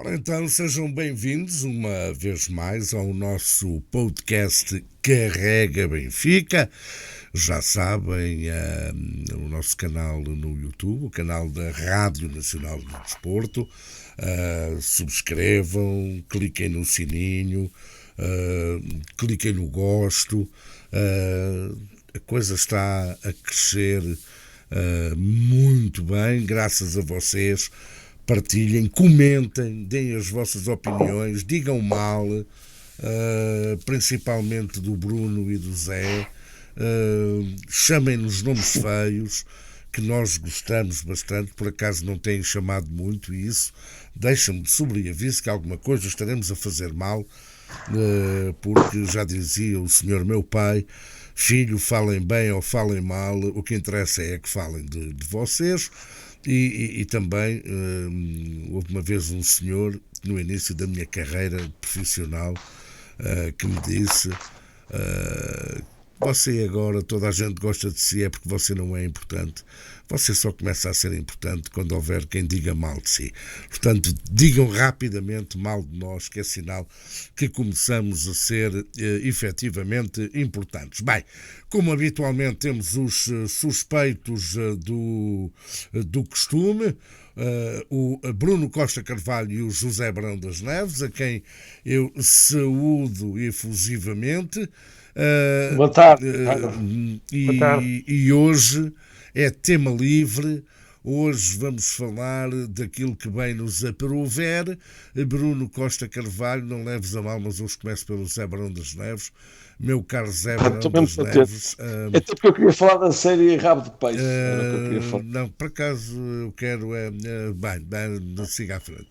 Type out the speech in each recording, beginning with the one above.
Ora então, sejam bem-vindos uma vez mais ao nosso podcast Carrega Benfica. Já sabem, o nosso canal no YouTube, o canal da Rádio Nacional do Desporto. Subscrevam, cliquem no sininho, cliquem no gosto. A coisa está a crescer muito bem, graças a vocês. Partilhem, comentem, deem as vossas opiniões, digam mal, principalmente do Bruno e do Zé, chamem-nos nomes feios, que nós gostamos bastante, por acaso não têm chamado muito isso, deixa-me de sobreaviso que alguma coisa estaremos a fazer mal, porque já dizia o senhor meu pai, filho, falem bem ou falem mal, o que interessa é que falem de vocês. E também houve uma vez um senhor no início da minha carreira profissional que me disse você agora, toda a gente gosta de si é porque você não é importante. Você só começa a ser importante quando houver quem diga mal de si. Portanto, digam rapidamente mal de nós, que é sinal que começamos a ser efetivamente importantes. Bem, como habitualmente temos os suspeitos do costume, o Bruno Costa Carvalho e o José Brão das Neves, a quem eu saúdo efusivamente. Boa tarde. Boa tarde. E hoje é tema livre. Hoje vamos falar daquilo que bem nos aprouver. Bruno Costa Carvalho, não leves a mal, mas hoje começo pelo Zé Barão das Neves. Meu caro Zé Barão das Neves. Até porque eu queria falar da série Rabo de Peixe. Era o que eu queria falar. Não, por acaso eu quero. Bem, siga à frente.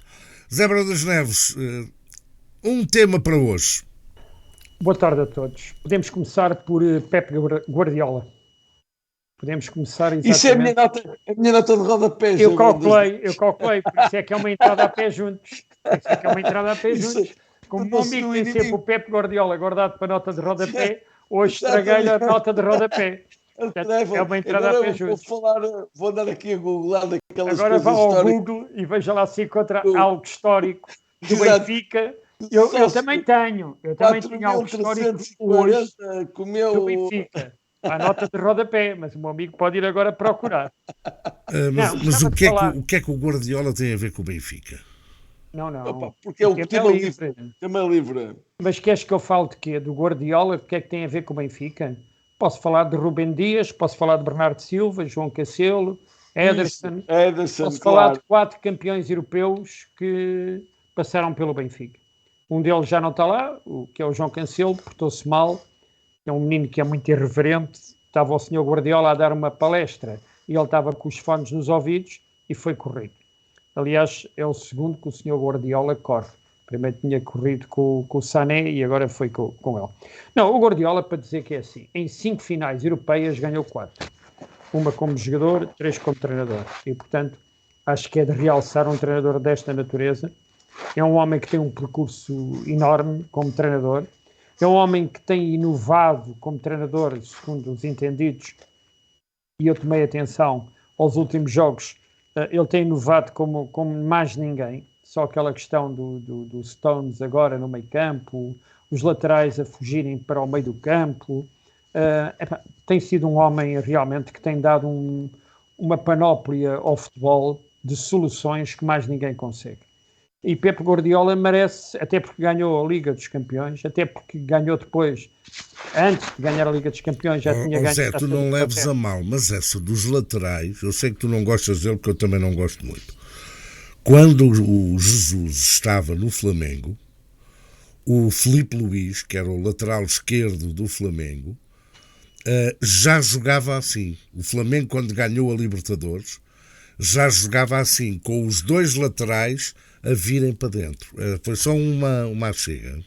Zé Barão das Neves, um tema para hoje. Boa tarde a todos. Podemos começar por Pep Guardiola. Podemos começar exatamente... Isso é a minha nota de rodapé. Eu calculei, por isso é que é uma entrada a pé juntos. Como o meu amigo tem sempre o Pep Guardiola guardado para a nota de rodapé, hoje estraguei-lhe a nota de rodapé. Portanto, é uma entrada a pé juntos. Vou andar aqui a googlar daquelas agora coisas vá ao Google e veja lá se encontra algo histórico do Benfica. Eu também tenho algo histórico hoje do Benfica. A nota de rodapé, mas o meu amigo pode ir agora procurar. Mas o que é que o Guardiola tem a ver com o Benfica? Não. Opa, porque é o tema livre. Mas queres que eu fale de quê? Do Guardiola? O que é que tem a ver com o Benfica? Posso falar de Rubem Dias, posso falar de Bernardo Silva, João Cancelo, Ederson. Posso falar de 4 campeões europeus que passaram pelo Benfica. Um deles já não está lá, que é o João Cancelo, portou-se mal. É um menino que é muito irreverente. Estava o senhor Guardiola a dar uma palestra e ele estava com os fones nos ouvidos e foi corrido. Aliás, é o segundo que o senhor Guardiola corre. Primeiro tinha corrido com o Sané e agora foi com ele. Não, o Guardiola, para dizer que é assim, em 5 finais europeias ganhou 4. Uma como jogador, 3 como treinador. E, portanto, acho que é de realçar um treinador desta natureza. É um homem que tem um percurso enorme como treinador. É um homem que tem inovado como treinador, segundo os entendidos, e eu tomei atenção aos últimos jogos, ele tem inovado como mais ninguém. Só aquela questão do Stones agora no meio campo, os laterais a fugirem para o meio do campo. Tem sido um homem realmente que tem dado uma panóplia ao futebol de soluções que mais ninguém consegue. E Pep Guardiola merece, até porque ganhou a Liga dos Campeões, até porque ganhou depois, antes de ganhar a Liga dos Campeões, já tinha ganho... Zé, tu não leves a mal, mas essa dos laterais, eu sei que tu não gostas dele, porque eu também não gosto muito. Quando o Jesus estava no Flamengo, o Filipe Luís, que era o lateral esquerdo do Flamengo, já jogava assim. O Flamengo, quando ganhou a Libertadores, já jogava assim, com os 2 laterais a virem para dentro. Foi só uma chega.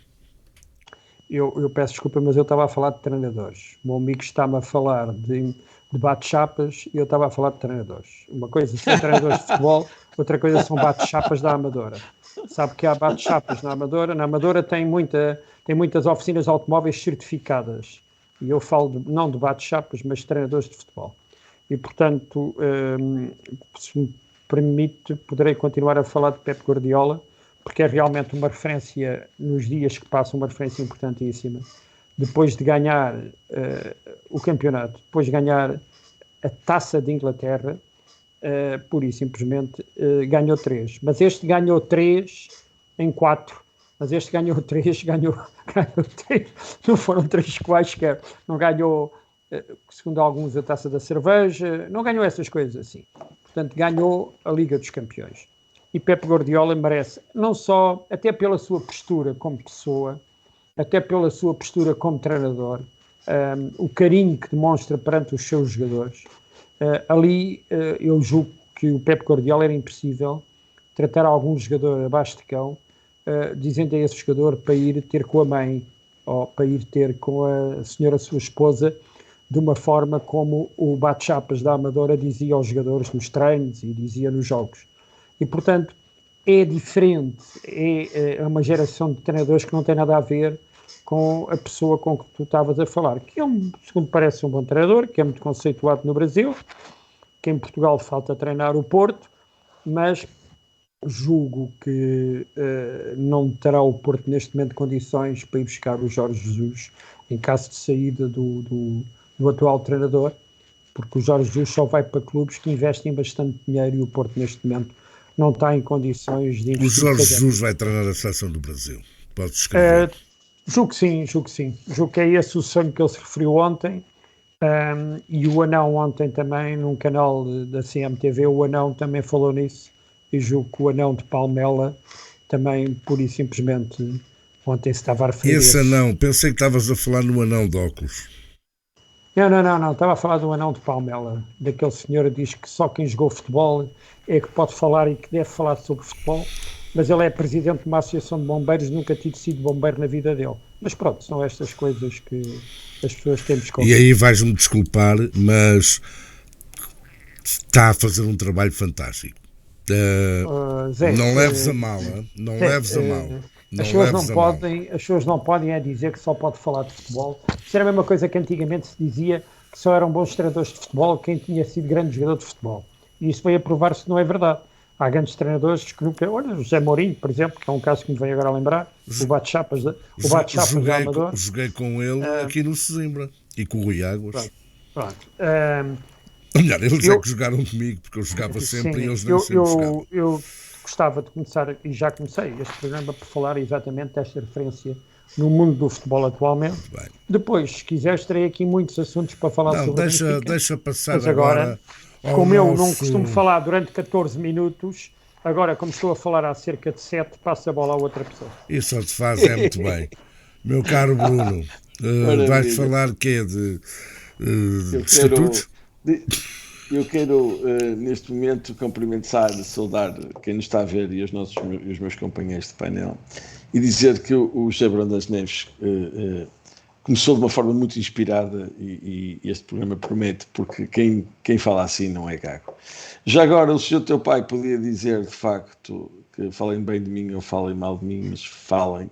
Eu peço desculpa, mas eu estava a falar de treinadores. O meu amigo está-me a falar de bate-chapas e eu estava a falar de treinadores. Uma coisa são treinadores de futebol, outra coisa são bate-chapas da Amadora. Sabe que há bate-chapas na Amadora? Na Amadora tem muitas oficinas de automóveis certificadas. E eu falo não de bate-chapas, mas de treinadores de futebol. E, portanto, se me permite, poderei continuar a falar de Pep Guardiola, porque é realmente uma referência, nos dias que passam, uma referência importantíssima. Depois de ganhar o campeonato, depois de ganhar a Taça de Inglaterra, pura e simplesmente ganhou 3. Mas este ganhou 3 em 4. Mas este ganhou 3, ganhou 3. Não foram 3 quaisquer. Não ganhou, segundo alguns, a Taça da Cerveja. Não ganhou essas coisas assim. Portanto, ganhou a Liga dos Campeões. E Pep Guardiola merece, não só, até pela sua postura como pessoa, até pela sua postura como treinador, o carinho que demonstra perante os seus jogadores. Ali, eu julgo que o Pep Guardiola era impossível tratar algum jogador abaixo de cão, dizendo a esse jogador para ir ter com a mãe, ou para ir ter com a senhora sua esposa, de uma forma como o Bate-Chapas da Amadora dizia aos jogadores nos treinos e dizia nos jogos. E, portanto, é diferente, é uma geração de treinadores que não tem nada a ver com a pessoa com que tu estavas a falar, que é, segundo parece, um bom treinador, que é muito conceituado no Brasil, que em Portugal falta treinar o Porto, mas julgo que não terá o Porto neste momento condições para ir buscar o Jorge Jesus em caso de saída do atual treinador, porque o Jorge Jesus só vai para clubes que investem bastante dinheiro e o Porto neste momento não está em condições de investir. O Jorge Jesus vai treinar a seleção do Brasil, pode escrever. Julgo que sim. Julgo que é esse o sonho que ele se referiu ontem. E o Anão ontem também, num canal da CMTV, o Anão também falou nisso. E julgo que o Anão de Palmela também, pura e simplesmente, ontem se estava a referir. Esse Anão, pensei que estavas a falar no Anão de óculos. Não, estava a falar do Anão de Palmela, daquele senhor que diz que só quem jogou futebol é que pode falar e que deve falar sobre futebol, mas ele é presidente de uma associação de bombeiros, nunca tinha sido bombeiro na vida dele. Mas pronto, são estas coisas que as pessoas têm de desculpar. E aí vais-me desculpar, mas está a fazer um trabalho fantástico. Zé, não leves a mal, não leves a mal. As pessoas não podem dizer que só pode falar de futebol. Isso era a mesma coisa que antigamente se dizia que só eram bons treinadores de futebol quem tinha sido grande jogador de futebol. E isso veio a provar-se que não é verdade. Há grandes treinadores que nunca... Olha, o José Mourinho, por exemplo, que é um caso que me vem agora a lembrar, o Bate-Chapas da Amador. Joguei com ele aqui no Sesimbra e com o Rui Águas. Pronto. Melhor, eles é que jogaram comigo, porque eu jogava sempre e eles não sempre jogavam. Eu gostava de começar, e já comecei este programa, por falar exatamente desta referência no mundo do futebol atualmente. Bem. Depois, se quiseres, terei aqui muitos assuntos para falar sobre Benfica. Deixa passar. Mas agora como eu não costumo falar durante 14 minutos, agora como estou a falar há cerca de 7, passo a bola a outra pessoa. Isso só te faz muito bem. Meu caro Bruno, vais falar quê? De estatutos? Eu quero, neste momento, cumprimentar, saudar quem nos está a ver e os meus companheiros de painel e dizer que o José Brão das Neves começou de uma forma muito inspirada e este programa promete, porque quem fala assim não é gago. Já agora, o senhor teu pai podia dizer, de facto, que falem bem de mim ou falem mal de mim, mas falem.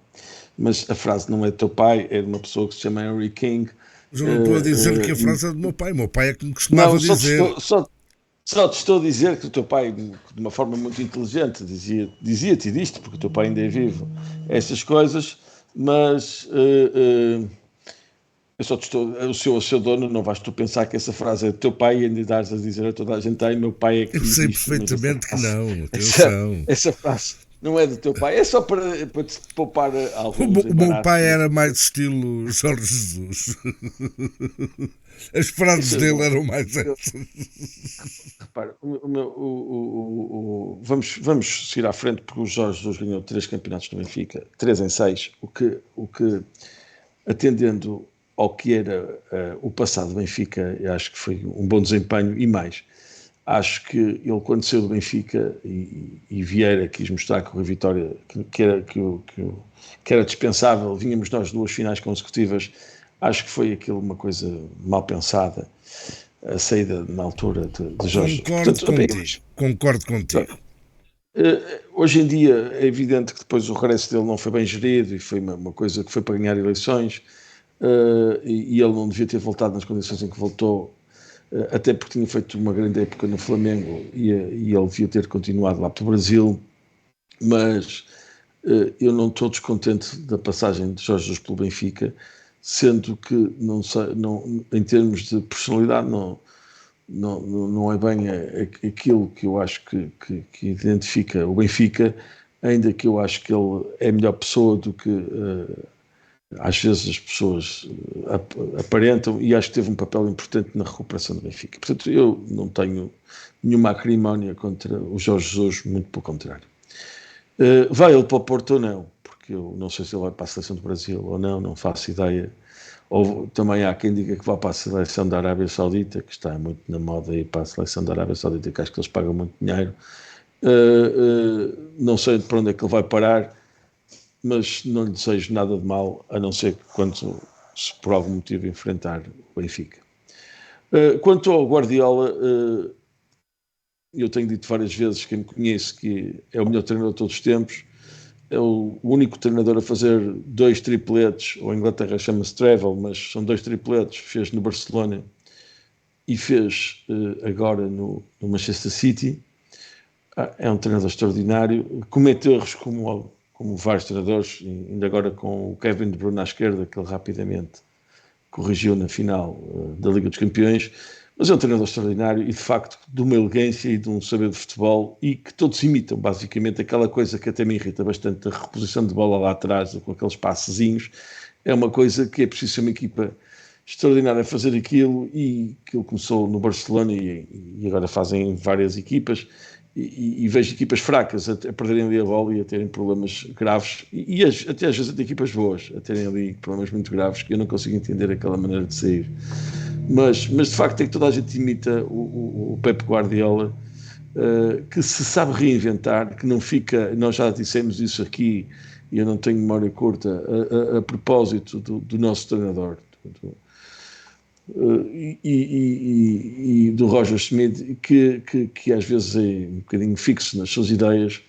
Mas a frase não é do teu pai, é de uma pessoa que se chama Henry King. Mas eu não estou a dizer que a frase é do meu pai. O meu pai é que me costumava dizer. Só te estou a dizer que o teu pai, de uma forma muito inteligente, dizia-te disto, porque o teu pai ainda é vivo, essas coisas, mas eu só te estou, o seu dono, não vais tu pensar que essa frase é do teu pai e ainda dares a dizer a toda a gente, meu pai é que... Eu sei perfeitamente que não, atenção. Essa frase não é do teu pai, é só para te poupar alguns O meu pai era mais estilo Jorge Jesus. As frases dele eram mais essas. Repara, vamos ir à frente, porque o Jorge Jesus ganhou 3 campeonatos no Benfica, 3 em 6, o que atendendo ao que era o passado do Benfica, eu acho que foi um bom desempenho e mais. Acho que ele, quando saiu do Benfica e Vieira quis mostrar que o Vitória que era dispensável, vínhamos nós 2 finais consecutivas, acho que foi aquilo uma coisa mal pensada, a saída na altura de Jorge. Concordo contigo. Hoje em dia é evidente que depois o regresso dele não foi bem gerido e foi uma coisa que foi para ganhar eleições, e ele não devia ter voltado nas condições em que voltou, até porque tinha feito uma grande época no Flamengo e ele devia ter continuado lá para o Brasil, mas eu não estou descontente da passagem de Jorge Jesus pelo Benfica, sendo que, não sei, não, em termos de personalidade, não é bem aquilo que eu acho que identifica o Benfica, ainda que eu acho que ele é a melhor pessoa do que às vezes as pessoas aparentam, e acho que teve um papel importante na recuperação do Benfica. Portanto, eu não tenho nenhuma acrimónia contra o Jorge Jesus, muito pelo contrário. Vai ele para o Porto ou não? Porque eu não sei se ele vai para a seleção do Brasil ou não faço ideia. Ou também há quem diga que vai para a seleção da Arábia Saudita, que está muito na moda ir para a seleção da Arábia Saudita, que acho que eles pagam muito dinheiro. Não sei para onde é que ele vai parar, mas não lhe desejo nada de mal, a não ser quando se por algum motivo enfrentar o Benfica. Quanto ao Guardiola, eu tenho dito várias vezes, quem me conhece, que é o melhor treinador de todos os tempos, é o único treinador a fazer 2 tripletes, ou a Inglaterra chama-se travel, mas são 2 tripletes, fez no Barcelona e fez agora no Manchester City. É um treinador extraordinário, comete erros como vários treinadores, ainda agora com o Kevin De Bruyne à esquerda, que ele rapidamente corrigiu na final da Liga dos Campeões, mas é um treinador extraordinário e, de facto, de uma elegância e de um saber de futebol, e que todos imitam, basicamente, aquela coisa que até me irrita bastante, a reposição de bola lá atrás, com aqueles passezinhos, é uma coisa que é preciso ser uma equipa extraordinária a fazer aquilo, e que ele começou no Barcelona e agora fazem várias equipas, e vejo equipas fracas a perderem ali a bola e a terem problemas graves, e até às vezes até equipas boas a terem ali problemas muito graves, que eu não consigo entender aquela maneira de sair. Mas de facto é que toda a gente imita o Pep Guardiola, que se sabe reinventar, que não fica, nós já dissemos isso aqui, e eu não tenho memória curta, a propósito do nosso treinador, e do Roger Schmidt, que às vezes é um bocadinho fixo nas suas ideias,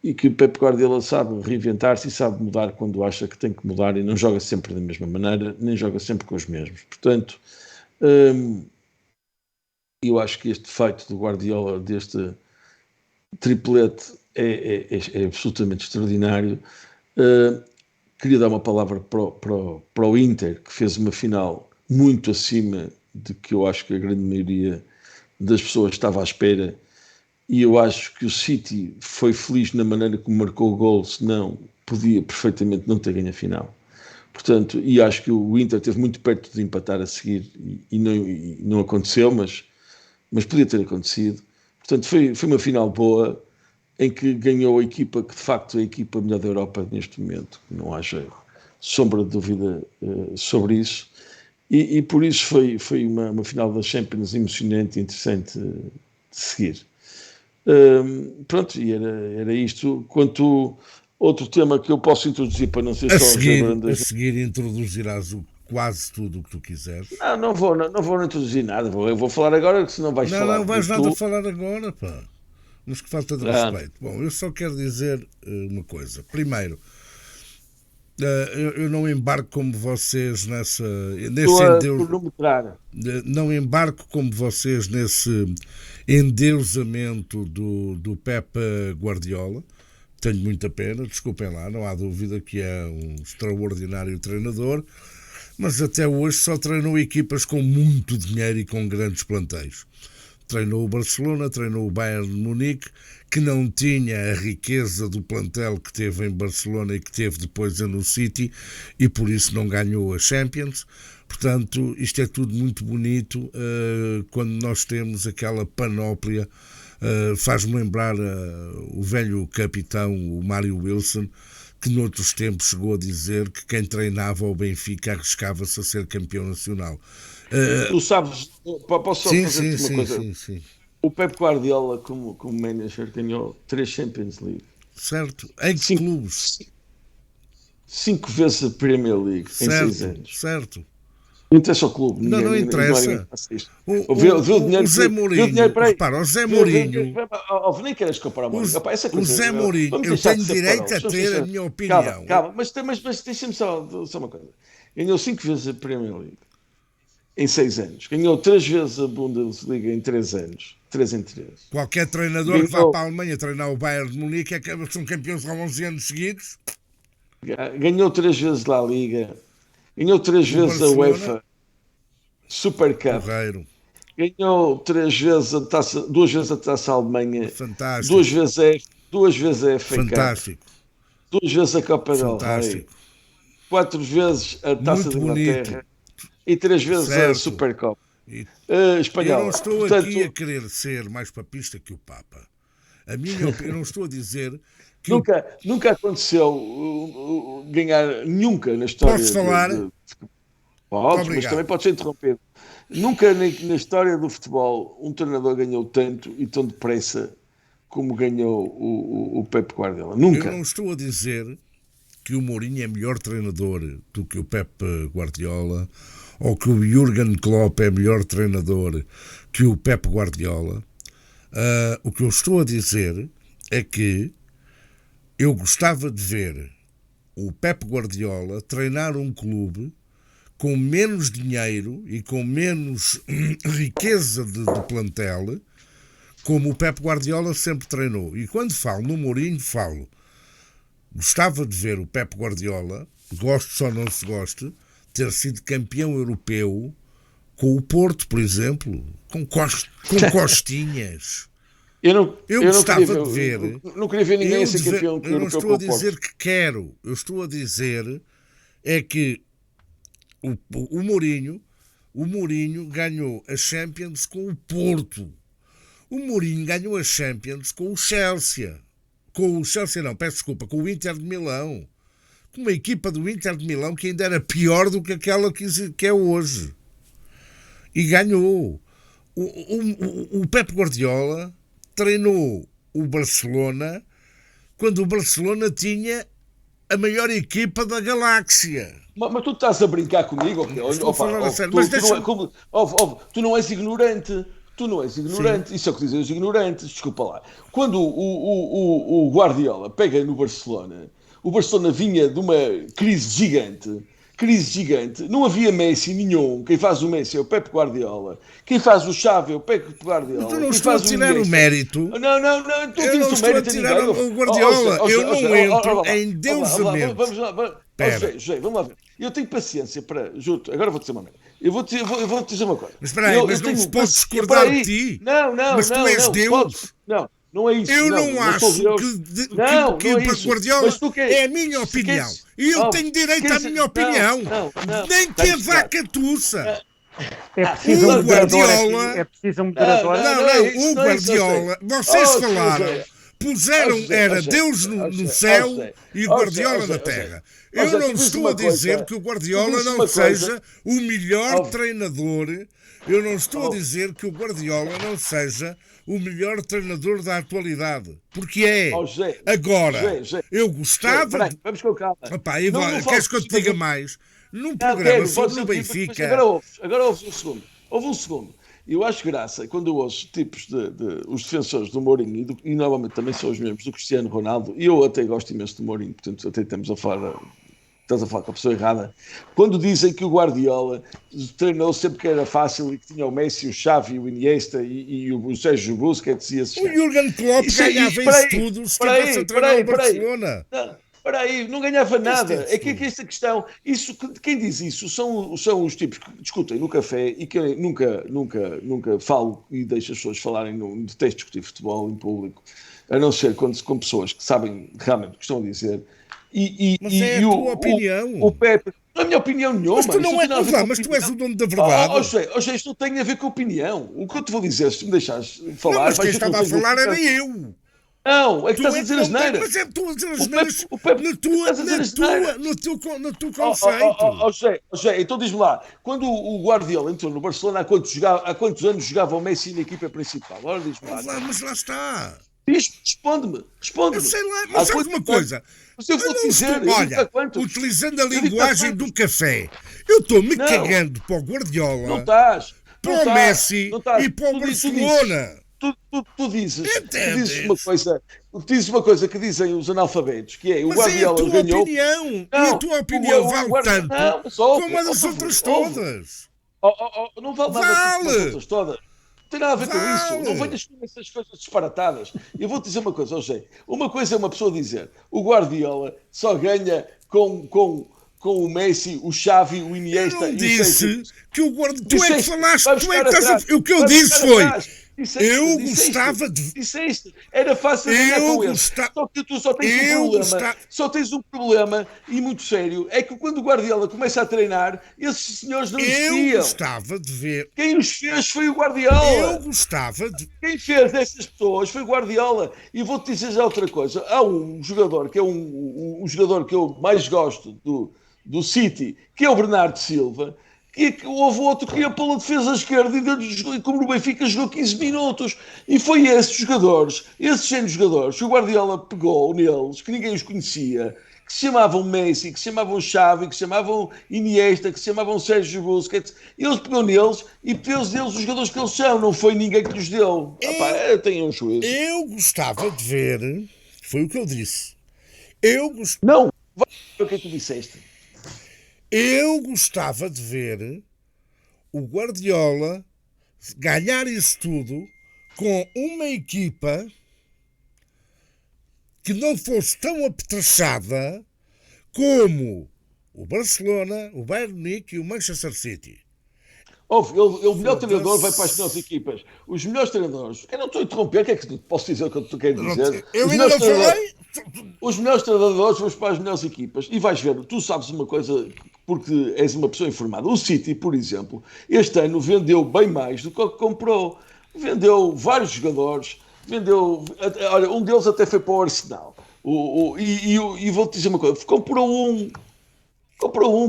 e que o Pep Guardiola sabe reinventar-se e sabe mudar quando acha que tem que mudar, e não joga sempre da mesma maneira, nem joga sempre com os mesmos. Portanto, eu acho que este feito do Guardiola, deste triplete, é absolutamente extraordinário. Queria dar uma palavra para o Inter, que fez uma final muito acima de que eu acho que a grande maioria das pessoas estava à espera, e eu acho que o City foi feliz na maneira como marcou o gol, senão podia perfeitamente não ter ganho a final. Portanto, e acho que o Inter esteve muito perto de empatar a seguir, e não aconteceu, mas podia ter acontecido. Portanto, foi uma final boa, em que ganhou a equipa que de facto é a equipa melhor da Europa neste momento, não haja sombra de dúvida sobre isso, e por isso foi uma final da Champions emocionante e interessante de seguir. Pronto, e era isto. Quanto outro tema que eu posso introduzir, para não ser só a seguir introduzirás quase tudo o que tu quiseres. Não vou introduzir nada, eu vou falar agora, que senão vais falar. Não vais nada a falar agora, pá. Mas que falta de respeito. Bom, eu só quero dizer uma coisa. Primeiro, eu não embarco como vocês nesse não embarco como vocês nesse endeusamento do Pep Guardiola. Tenho muita pena, desculpem lá, não há dúvida que é um extraordinário treinador, mas até hoje só treinou equipas com muito dinheiro e com grandes plantéis. Treinou o Barcelona, treinou o Bayern de Munique, que não tinha a riqueza do plantel que teve em Barcelona e que teve depois no City, e por isso não ganhou a Champions. Portanto, isto é tudo muito bonito quando nós temos aquela panóplia. Faz-me lembrar o velho capitão, o Mário Wilson, que noutros tempos chegou a dizer que quem treinava o Benfica arriscava-se a ser campeão nacional. Tu sabes, posso só fazer uma coisa? Sim. O Pep Guardiola, como manager, ganhou 3 Champions League. Certo. Em que clubes? 5 vezes a Premier League em 6 anos. Certo. Não interessa o clube. Não interessa. O Zé Mourinho. Repara, o Zé Mourinho. Nem queres comparar o Mourinho. O Zé Mourinho, eu tenho direito a ter a minha opinião. Calma, mas deixa-me só uma coisa. Ganhou 5 vezes a Premier League em 6 anos. Ganhou 3 vezes a Bundesliga em 3 anos. 3 em 3. Qualquer treinador que vá para a Alemanha treinar o Bayern de Munique é que são campeões há 11 anos seguidos. Ganhou 3 vezes a Liga, ganhou 3 vezes a UEFA Super Cup. Correiro. Ganhou 3 vezes a taça, 2 vezes a taça Alemanha. Fantástico. 2 vezes a FA Cup. Fantástico. 2 vezes a Copa del Rei. 4 vezes a taça de Inglaterra. E 3 vezes a Super Cup. Espanhola. Eu não estou aqui a querer ser mais papista que o Papa. A minha opinião, eu não estou a dizer que nunca aconteceu ganhar nunca na história. Posso falar? Podes, mas também pode ser interrompido. Nunca na história do futebol um treinador ganhou tanto e tão depressa como ganhou o Pep Guardiola. Nunca. Eu não estou a dizer que o Mourinho é melhor treinador do que o Pep Guardiola, ou que o Jürgen Klopp é melhor treinador que o Pep Guardiola. O que eu estou a dizer é que eu gostava de ver o Pep Guardiola treinar um clube com menos dinheiro e com menos riqueza de plantel, como o Pep Guardiola sempre treinou. E quando falo no Mourinho, gostava de ver o Pep Guardiola, gosto ou não se goste, ter sido campeão europeu com o Porto, por exemplo, com costinhas. Eu gostava de ver. Não queria ver ninguém ser campeão europeu. Eu não estou a dizer que quero. Eu estou a dizer é que o Mourinho ganhou a Champions com o Porto. O Mourinho ganhou a Champions com o Chelsea. Com o Inter de Milão. Com uma equipa do Inter de Milão que ainda era pior do que aquela que é hoje. E ganhou. O Pep Guardiola treinou o Barcelona quando o Barcelona tinha a maior equipa da galáxia. Mas tu estás a brincar comigo? Estou a falar a sério. Tu não és ignorante. Sim. Isso é o que dizem os ignorantes. Desculpa lá. Quando o Guardiola pega no Barcelona, o Barcelona vinha de uma crise gigante. Não havia Messi nenhum. Quem faz o Messi é o Pep Guardiola. Quem faz o Xavi é o Pep Guardiola. Mas tu não estou a tirar o mérito. Não. Eu não estou a tirar o Guardiola. Eu não entro em deusamento. Vamos lá. José, vamos lá ver. Eu tenho paciência para... Juro, agora vou dizer uma merda. Eu vou te dizer uma coisa. Mas espera aí, mas não se pode discordar de ti. Não. Mas tu és Deus. Não é isso. Eu não acho que o Pep Guardiola é a minha opinião. E eu tenho direito à minha opinião. Nem que a vaca tussa. É preciso um Guardiola. É preciso um moderador. Não, o Guardiola. Vocês falaram. Puseram, era Deus no céu e Guardiola na terra. Eu não estou a dizer que o Guardiola não seja o melhor treinador. Eu não estou a dizer que o Guardiola não seja o melhor treinador da atualidade. Porque é. Agora, eu gostava... Vamos com calma. Queres que eu te diga mais? Num programa sobre o Benfica... Agora ouve um segundo. Eu acho graça quando eu ouço tipos os defensores do Mourinho e normalmente também são os mesmos do Cristiano Ronaldo, e eu até gosto imenso do Mourinho, portanto até estás a falar com a pessoa errada, quando dizem que o Guardiola treinou sempre que era fácil e que tinha o Messi, o Xavi, o Iniesta e o Sérgio Busquets e esses... O Jürgen Klopp ganhava isso tudo se estivesse a treinar o Barcelona. Espera aí, não ganhava nada. É que esta questão, quem diz isso são os tipos que discutem no café e que eu nunca falo e deixo as pessoas falarem, detesto discutir futebol em público, a não ser com pessoas que sabem realmente o que estão a dizer. Mas é a tua opinião. O Pepe, não é a minha opinião nenhuma. Mas tu não és, mas tu és o dono da verdade. Isto não tem a ver com a opinião. O que eu te vou dizer, se tu me deixares falar... Mas quem estava a falar era eu. Não, é que estás a dizer asneiras. Mas é tu a dizer asneiras no teu conceito. José, então diz-me lá, quando o Guardiola entrou no Barcelona, há quantos anos jogava o Messi na equipa principal? Agora diz-me lá. Mas lá está. Responde-me. Eu sei lá, mas sabes uma coisa? Mas eu vou-te dizer, olha, utilizando a linguagem do café, eu estou-me cagando para o Guardiola, não estás, para o Messi e para o Barcelona. Tu dizes uma coisa que dizem os analfabetos, que é o Guardiola ganhou... Opinião. E a tua opinião vale tanto como a das outras todas. Não vale nada das outras todas. tem nada a ver com isso. Não venhas com essas coisas disparatadas. Eu vou-te dizer uma coisa, José. Uma coisa é uma pessoa dizer o Guardiola só ganha com o Messi, o Xavi, o Iniesta... Eu não disse que o Guardiola... Tu é que falaste, tu é que estás a... O que eu disse foi... Eu gostava de... Disseste. Era fácil ganhar com ele. Só que tu só tens um problema. Só tens um problema, e muito sério, é que quando o Guardiola começa a treinar, esses senhores não existiam. Eu gostava de ver... Quem os fez foi o Guardiola. Eu gostava de... Quem fez essas pessoas foi o Guardiola. E vou-te dizer já outra coisa. Há um jogador que é um jogador que eu mais gosto do City, que é o Bernardo Silva, que houve outro que ia pela defesa esquerda e como no Benfica jogou 15 minutos. E foi esses jogadores, esses 100 jogadores, que o Guardiola pegou neles, que ninguém os conhecia, que se chamavam Messi, que se chamavam Xavi, que se chamavam Iniesta, que se chamavam Sérgio Busquets. Eles pegou neles e fez deles os jogadores que eles são. Não foi ninguém que lhes deu. Eu tenho um juízo. Eu gostava de ver... Foi o que eu disse. Não, vai ver o que é que tu disseste. Eu gostava de ver o Guardiola ganhar isso tudo com uma equipa que não fosse tão apetrechada como o Barcelona, o Bayern Munique e o Manchester City. O melhor treinador vai para as melhores equipas. Os melhores treinadores... Eu não estou a interromper, o que é que posso dizer o que tu queres dizer? Eu ainda não falei... Os melhores treinadores vão para as melhores equipas. E vais ver, tu sabes uma coisa, porque és uma pessoa informada. O City, por exemplo, este ano vendeu bem mais do que comprou. Vendeu vários jogadores, olha, um deles até foi para o Arsenal. E vou-te dizer uma coisa, comprou um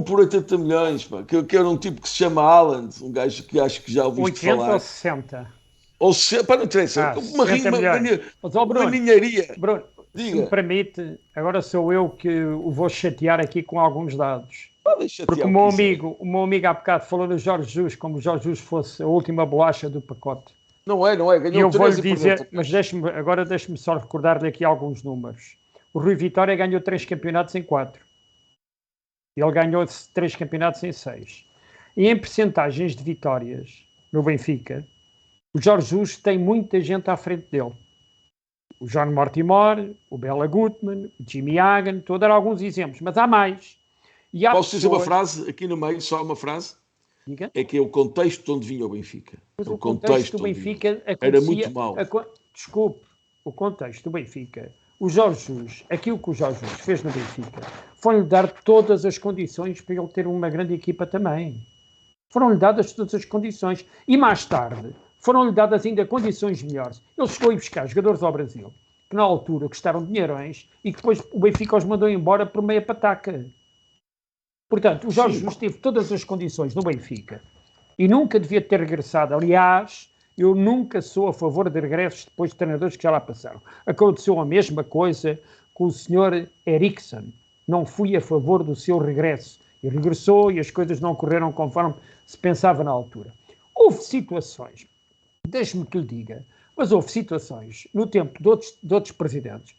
por 80 milhões, pá, que era um tipo que se chama Haaland, um gajo que acho que já ouviste falar. 80 ou 60? Ou 60, para não interessa, uma ninharia. Bruno, se me permite, agora sou eu que o vou chatear aqui com alguns dados. Porque o meu amigo há bocado falou do Jorge Jesus, como o Jorge Jesus fosse a última bolacha do pacote. Não é, ganhou. E eu vou-lhe dizer, mas deixe-me só recordar-lhe aqui alguns números. O Rui Vitória ganhou 3 campeonatos em 4. Ele ganhou 3 campeonatos em 6. E em percentagens de vitórias no Benfica, o Jorge Jesus tem muita gente à frente dele. O John Mortimer, o Bela Gutmann, o Jimmy Hagan, estou a dar alguns exemplos, mas há mais. Posso dizer uma frase aqui no meio, só uma frase? Diga? É que é o contexto de onde vinha o Benfica. Mas o contexto do Benfica era muito mau. Desculpe, o contexto do Benfica. O Jorge Jesus, aquilo que o Jorge Jesus fez no Benfica, foi-lhe dar todas as condições para ele ter uma grande equipa também. Foram-lhe dadas todas as condições. E mais tarde, foram-lhe dadas ainda condições melhores. Ele chegou a ir buscar jogadores ao Brasil, que na altura custaram dinheirões, e que depois o Benfica os mandou embora por meia pataca. Portanto, o Jorge Jesus teve todas as condições no Benfica e nunca devia ter regressado. Aliás, eu nunca sou a favor de regressos depois de treinadores que já lá passaram. Aconteceu a mesma coisa com o Sr. Eriksen. Não fui a favor do seu regresso. E regressou e as coisas não correram conforme se pensava na altura. Houve situações, deixe-me que lhe diga, mas houve situações no tempo de outros presidentes.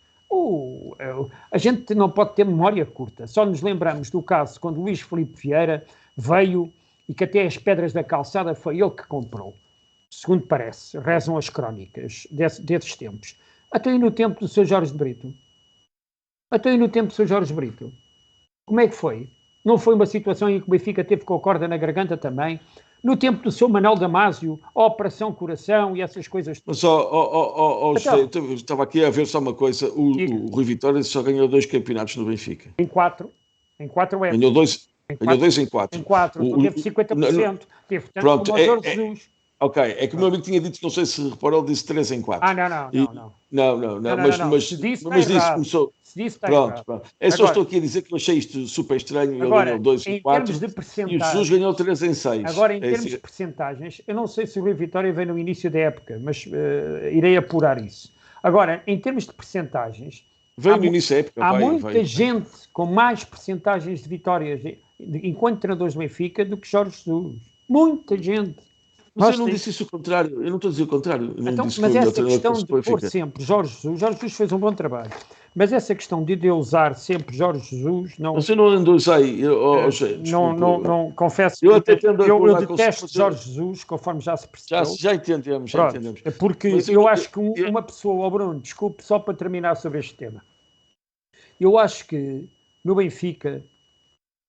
A gente não pode ter memória curta. Só nos lembramos do caso quando Luís Filipe Vieira veio e que até as pedras da calçada foi ele que comprou. Segundo parece, rezam as crónicas desses tempos. Até aí no tempo do Sr. Jorge de Brito. Como é que foi? Não foi uma situação em que o Benfica teve com a corda na garganta também? No tempo do Sr. Manuel Damasio, a Operação Coração e essas coisas. Mas, estava aqui a ver só uma coisa. O Rui Vitória só ganhou 2 campeonatos no Benfica. Em 4 é. Ganhou 2 em 4. Em 4, então teve 50%. Teve tanto como o Jorge Jesus. Ok, é que o meu amigo tinha dito, não sei se reparou, ele disse 3 em 4. Não. Mas disse começou. Se disse, está pronto. Eu só estou aqui a dizer que eu achei isto super estranho. Ele ganhou 2 em 4 e o Jesus ganhou 3 em 6. Agora, em termos de percentagens, eu não sei se o Rui Vitória veio no início da época, mas irei apurar isso. Agora, em termos de percentagens, veio no início da época. Há muita gente com mais percentagens de vitórias enquanto treinadores do Benfica do que Jorge Jesus. Muita gente. Mas eu não disse isso o contrário, eu não estou a dizer o contrário. Então, mas essa questão de pôr sempre Jorge Jesus fez um bom trabalho. Mas essa questão de usar sempre Jorge Jesus, não. Mas eu não ando a usar aí. Não, confesso eu detesto Jorge Jesus, conforme já se percebeu. Já entendemos. Porque eu acho que uma pessoa, Bruno, desculpe, só para terminar sobre este tema. Eu acho que no Benfica,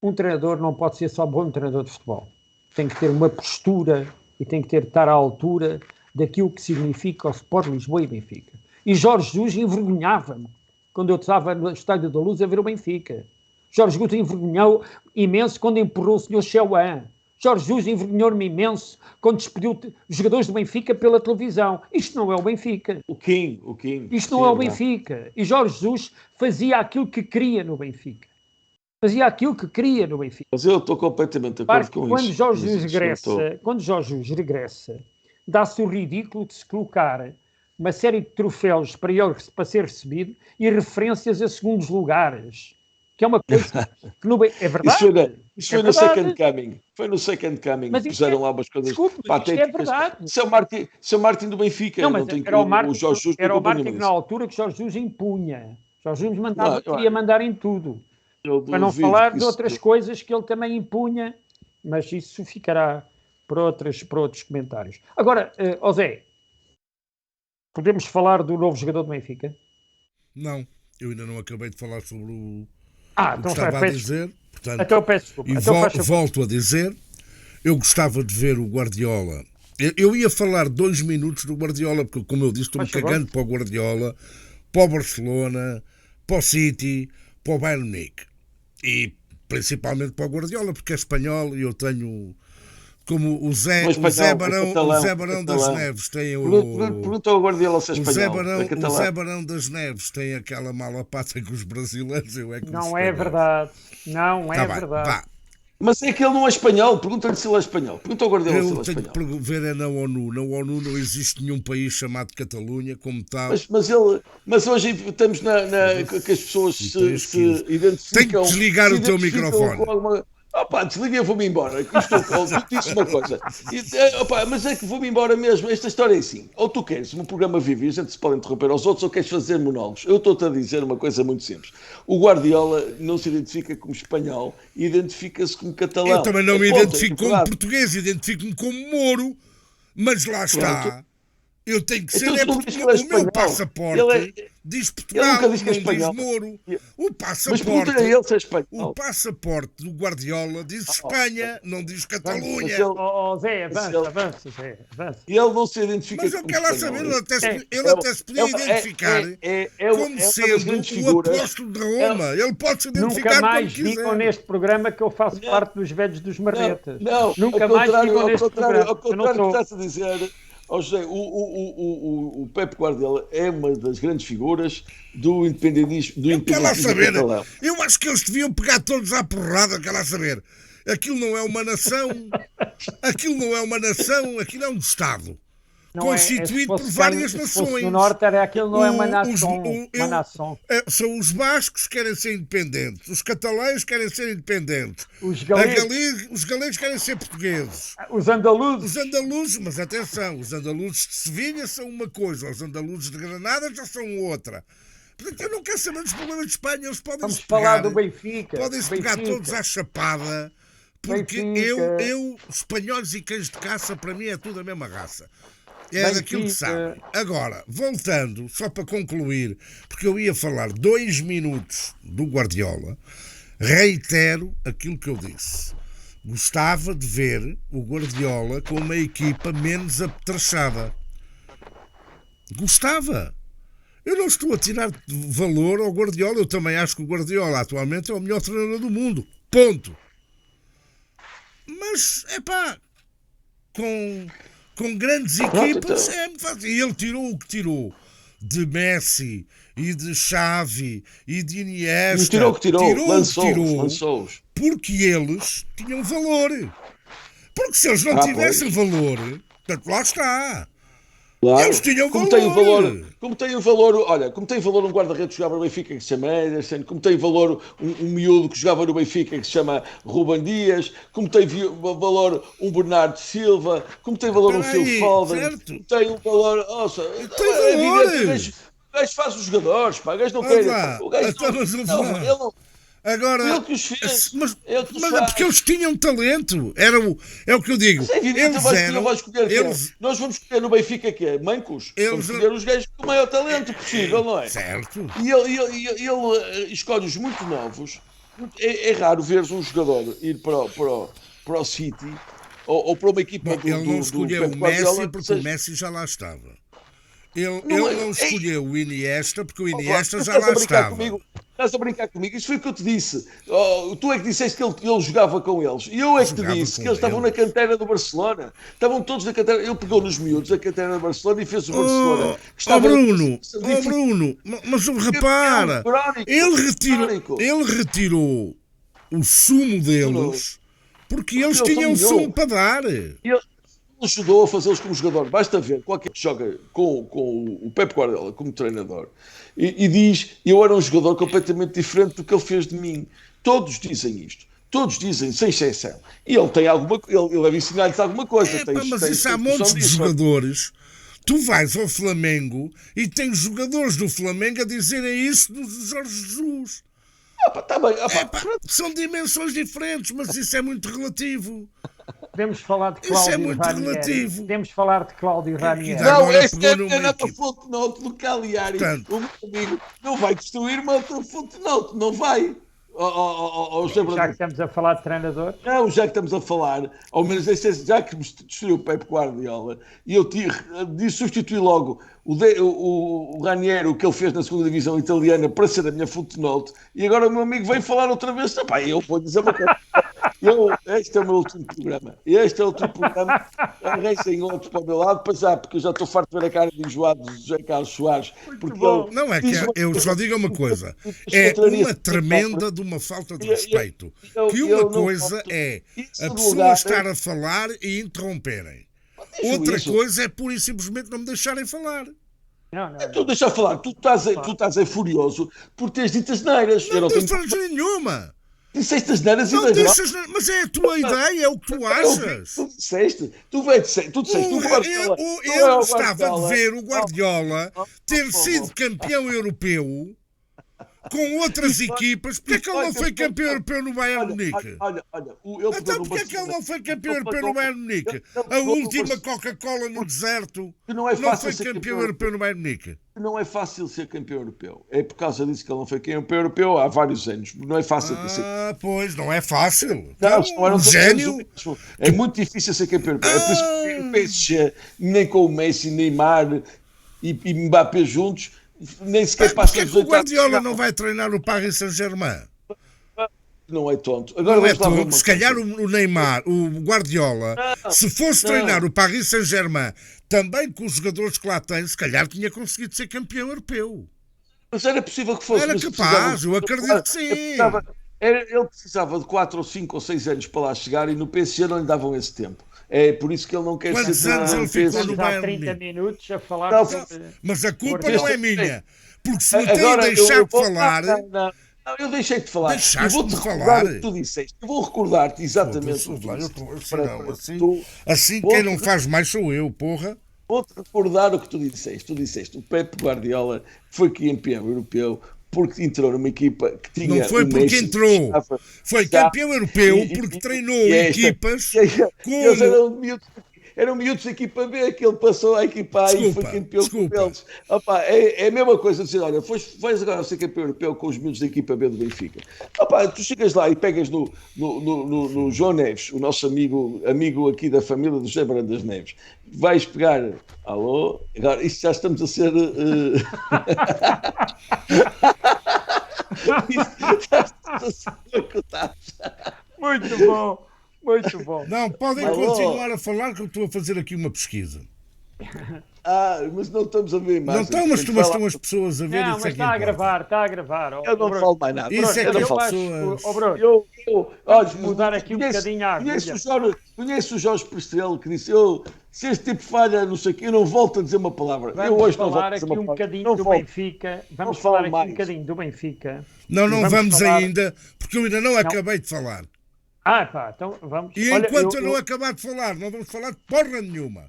um treinador não pode ser só bom treinador de futebol. Tem que ter uma postura e tem que estar à altura daquilo que significa o Sport Lisboa e Benfica. E Jorge Jesus envergonhava-me quando eu estava no Estádio da Luz a ver o Benfica. Jorge Jesus envergonhou imenso quando empurrou o Sr. Chauan. Jorge Jesus envergonhou-me imenso quando despediu os jogadores do Benfica pela televisão. Isto não é o Benfica. O King. Isto não é o Benfica. E Jorge Jesus fazia aquilo que queria no Benfica. Mas eu estou completamente de acordo com isso. Quando Jorge Jesus regressa, dá-se o ridículo de se colocar uma série de troféus para ser recebido e referências a segundos lugares. Que é uma coisa que no é verdade. Isso foi no Second Coming. Foi no Second Coming. Mas puseram lá umas coisas. Isto é verdade. São Martin do Benfica. Não, mas era o Martin na altura que Jorge Jesus impunha. Jorge Jesus queria mandar em tudo. Para não falar de outras coisas que ele também impunha, mas isso ficará para outros comentários. Agora, Zé, podemos falar do novo jogador do Benfica? Não, eu ainda não acabei de falar sobre o então que estava a dizer. Portanto, então peço desculpa. E volto a dizer, eu gostava de ver o Guardiola. Eu ia falar 2 minutos do Guardiola, porque, como eu disse, estou-me cagando para o Guardiola, para o Barcelona, para o City, para o Bayern Munique. E principalmente para o Guardiola, porque é espanhol e eu tenho... Como o Zé Barão das Neves tem Pergunta ao Guardiola se é espanhol. O Zé Barão das Neves tem aquela mala pata com os brasileiros. Não é verdade. Não é verdade. Mas é que ele não é espanhol. Pergunta-lhe se ele é espanhol. Pergunta ao Guardiola se ele é espanhol. Eu tenho que ver na ONU. Na ONU não existe nenhum país chamado Catalunha como tal. Mas hoje estamos que as pessoas se identificam... Tem que desligar o teu microfone. Desliguei e vou-me embora. Disse uma coisa. Mas é que vou-me embora mesmo. Esta história é assim. Ou tu queres um programa vivo e a gente se pode interromper aos outros, ou queres fazer monólogos. Eu estou-te a dizer uma coisa muito simples. O Guardiola não se identifica como espanhol, identifica-se como catalão. Eu também não me identifico como português, identifico-me como mouro. Mas lá está. Eu tenho que ser, porque o meu passaporte diz Portugal, não diz Moro. O passaporte do Guardiola diz Espanha, não diz Catalunha. Zé, avança. E ele não se identifica. Mas eu quero lá saber, ele até se podia identificar como sendo o apóstolo de Roma. Ele pode se identificar como quiser. Nunca mais digam neste programa que eu faço parte dos velhos dos marretas. Nunca mais digam neste programa. Ao contrário do que estás a dizer... José, o Pep Guardiola é uma das grandes figuras do independentismo catalão. Eu acho que eles deviam pegar todos à porrada, quer lá saber. Aquilo não é uma nação, aquilo é um Estado. Constituído por várias nações. No norte aquilo não é uma nação. São os bascos que querem ser independentes, os catalães querem ser independentes, os galegos querem ser portugueses, os andaluzes, mas atenção, os andaluzes de Sevilha são uma coisa, os andaluzes de Granada já são outra. Portanto, eu não quero saber dos problemas de Espanha, eles podem se pegar, falar do Benfica. Podem-se pegar todos à chapada, porque eu, espanhóis e cães de caça, para mim é tudo a mesma raça. É daquilo que sabe. Agora, voltando, só para concluir, porque eu ia falar 2 minutos do Guardiola, reitero aquilo que eu disse. Gostava de ver o Guardiola com uma equipa menos apetrechada. Gostava. Eu não estou a tirar valor ao Guardiola, eu também acho que o Guardiola atualmente é o melhor treinador do mundo. Ponto. Mas, com grandes equipas é muito fácil. E ele tirou o que tirou de Messi e de Xavi e de Iniesta. E tirou o que tirou, lançou-os. Porque eles tinham valor. Porque se eles não tivessem valor, portanto, lá está. Claro. Eles tinham como valor. Tem o valor, olha, como tem valor um guarda-redes que jogava no Benfica que se chama Ederson, como tem valor um miúdo que jogava no Benfica que se chama Ruben Dias, como tem valor um Bernardo Silva, como tem valor um Phil Foden, certo. tem um valor, tem valor. O gajo faz os jogadores, pá, o gajo não quer. O gajo ele não. Agora, ele que os fez. Mas é porque eles tinham talento. É o que eu digo. Nós vamos escolher no Benfica que é Mancos. Vamos escolher os gajos com o maior talento possível, não é? Certo. E ele escolhe os muito novos. É raro veres um jogador ir para o City ou para uma equipa ele não escolheu o Messi porque o Messi já lá estava. Ele não escolheu o Iniesta porque o Iniesta já lá estava. Estás a brincar comigo? Isso foi o que eu te disse. Tu é que disseste que ele jogava com eles. E eu é que te disse que eles estavam na cantera do Barcelona. Estavam todos na cantera. Ele pegou nos miúdos da cantera do Barcelona e fez o Barcelona. Bruno, mas repara, ele retirou o sumo deles porque eles tinham sumo para dar. Ele ajudou a fazê-los como jogador. Basta ver qualquer que joga com o Pep Guardiola como treinador e diz, eu era um jogador completamente diferente do que ele fez de mim. Todos dizem isto. Todos dizem, sem exceção. E ele tem ele deve ensinar-lhes alguma coisa. Mas isso há montes de jogadores. Tu vais ao Flamengo e tens jogadores do Flamengo a dizerem isso do Jorge Jesus. Tá bem. São dimensões diferentes, mas isso é muito relativo. Podemos falar de Cláudio Ranieri. Isso é muito relativo. Podemos falar de Cláudio Ranieri. Não, este é na footnote do Cagliari. O meu amigo não vai destruir uma outra footnote, não vai. Já que estamos a falar de treinador? Não, já que estamos a falar, ao menos já que destruiu o Pep Guardiola, e eu substituí logo o Ranieri, o que ele fez na segunda divisão italiana, para ser a minha footnote, e agora o meu amigo vem falar outra vez. Eu vou dizer uma coisa. Este é o meu último programa. Arranjem outro para o meu lado, porque eu já estou farto de ver a cara de enjoado de José Carlos Soares. Não é que eu só digo uma coisa: é uma tremenda de uma falta de respeito. Que uma coisa é a pessoa estar a falar e interromperem. Outra coisa é pura e simplesmente não me deixarem falar. Não. Tu deixa falar, tu estás furioso por teres dito asneiras. Não tens franja nenhuma. Disseste asneiras mas é a tua ideia, é o que tu achas. Tu disseste. Tu disseste. Eu gostava de ver o Guardiola ter sido campeão europeu com outras equipas. Porque é que ele não foi campeão europeu no Bayern Munique? Então porque é que ele não foi campeão europeu no Bayern Munique? A última Coca-Cola no deserto não foi campeão europeu no Bayern Munique. Não é fácil ser campeão europeu. É por causa disso que ele não foi campeão europeu há vários anos. Não é fácil ser. Pois, não é fácil. Não era um gênio. É muito difícil ser campeão europeu. É por isso que o PSG, nem com o Messi, Neymar e Mbappé juntos, nem sequer passa os 8 anos. O Guardiola não vai treinar o Paris Saint-Germain? Não é tonto. Agora não é tonto. Se calhar o Neymar, o Guardiola, se fosse treinar o Paris Saint-Germain, também com os jogadores que lá tem, se calhar tinha conseguido ser campeão europeu. Mas era possível que fosse. Era capaz, eu acredito que sim. Ele precisava de 4 ou 5 ou 6 anos para lá chegar e no PSG não lhe davam esse tempo. É por isso que ele não quer ser... Quantos anos ele ficou no Bayern? 30 minutos a falar... Mas a culpa não é minha. Porque se me têm deixado de falar... Não, eu deixei de falar. Eu vou-te recordar o que tu disseste. Eu vou recordar-te exatamente o que assim quem não faz mais sou eu, porra. Vou-te recordar o que tu disseste. Tu disseste, o Pep Guardiola foi campeão europeu porque entrou numa equipa que tinha... Não foi porque entrou. Foi campeão europeu porque treinou equipas como... Eram miúdos da equipa B, que ele passou à equipa A e foi campeão com eles. Opa, é a mesma coisa dizer, olha, vais agora ser campeão europeu com os miúdos da equipa B do Benfica. Opa, tu chegas lá e pegas no João Neves, o nosso amigo aqui da família do José Brandas Neves. Vais pegar, alô, agora isto já estamos a ser... Muito bom. Muito bom. Não, podem continuar a falar que eu estou a fazer aqui uma pesquisa. Mas não estamos a ver imagens. Não estão, mas estão as pessoas a ver. Não, mas está a gravar. Eu não falo mais nada. Isso é que eu acho. Vamos mudar aqui um bocadinho a Conheço o Jorge Prestrelo que disse: se este tipo falha, não sei o quê, eu não volto a dizer uma palavra. Vamos falar aqui um bocadinho do Benfica. Vamos falar aqui um bocadinho do Benfica. Não vamos ainda, porque eu ainda não acabei de falar. Então vamos. E enquanto eu não acabar de falar, não vamos falar de porra nenhuma.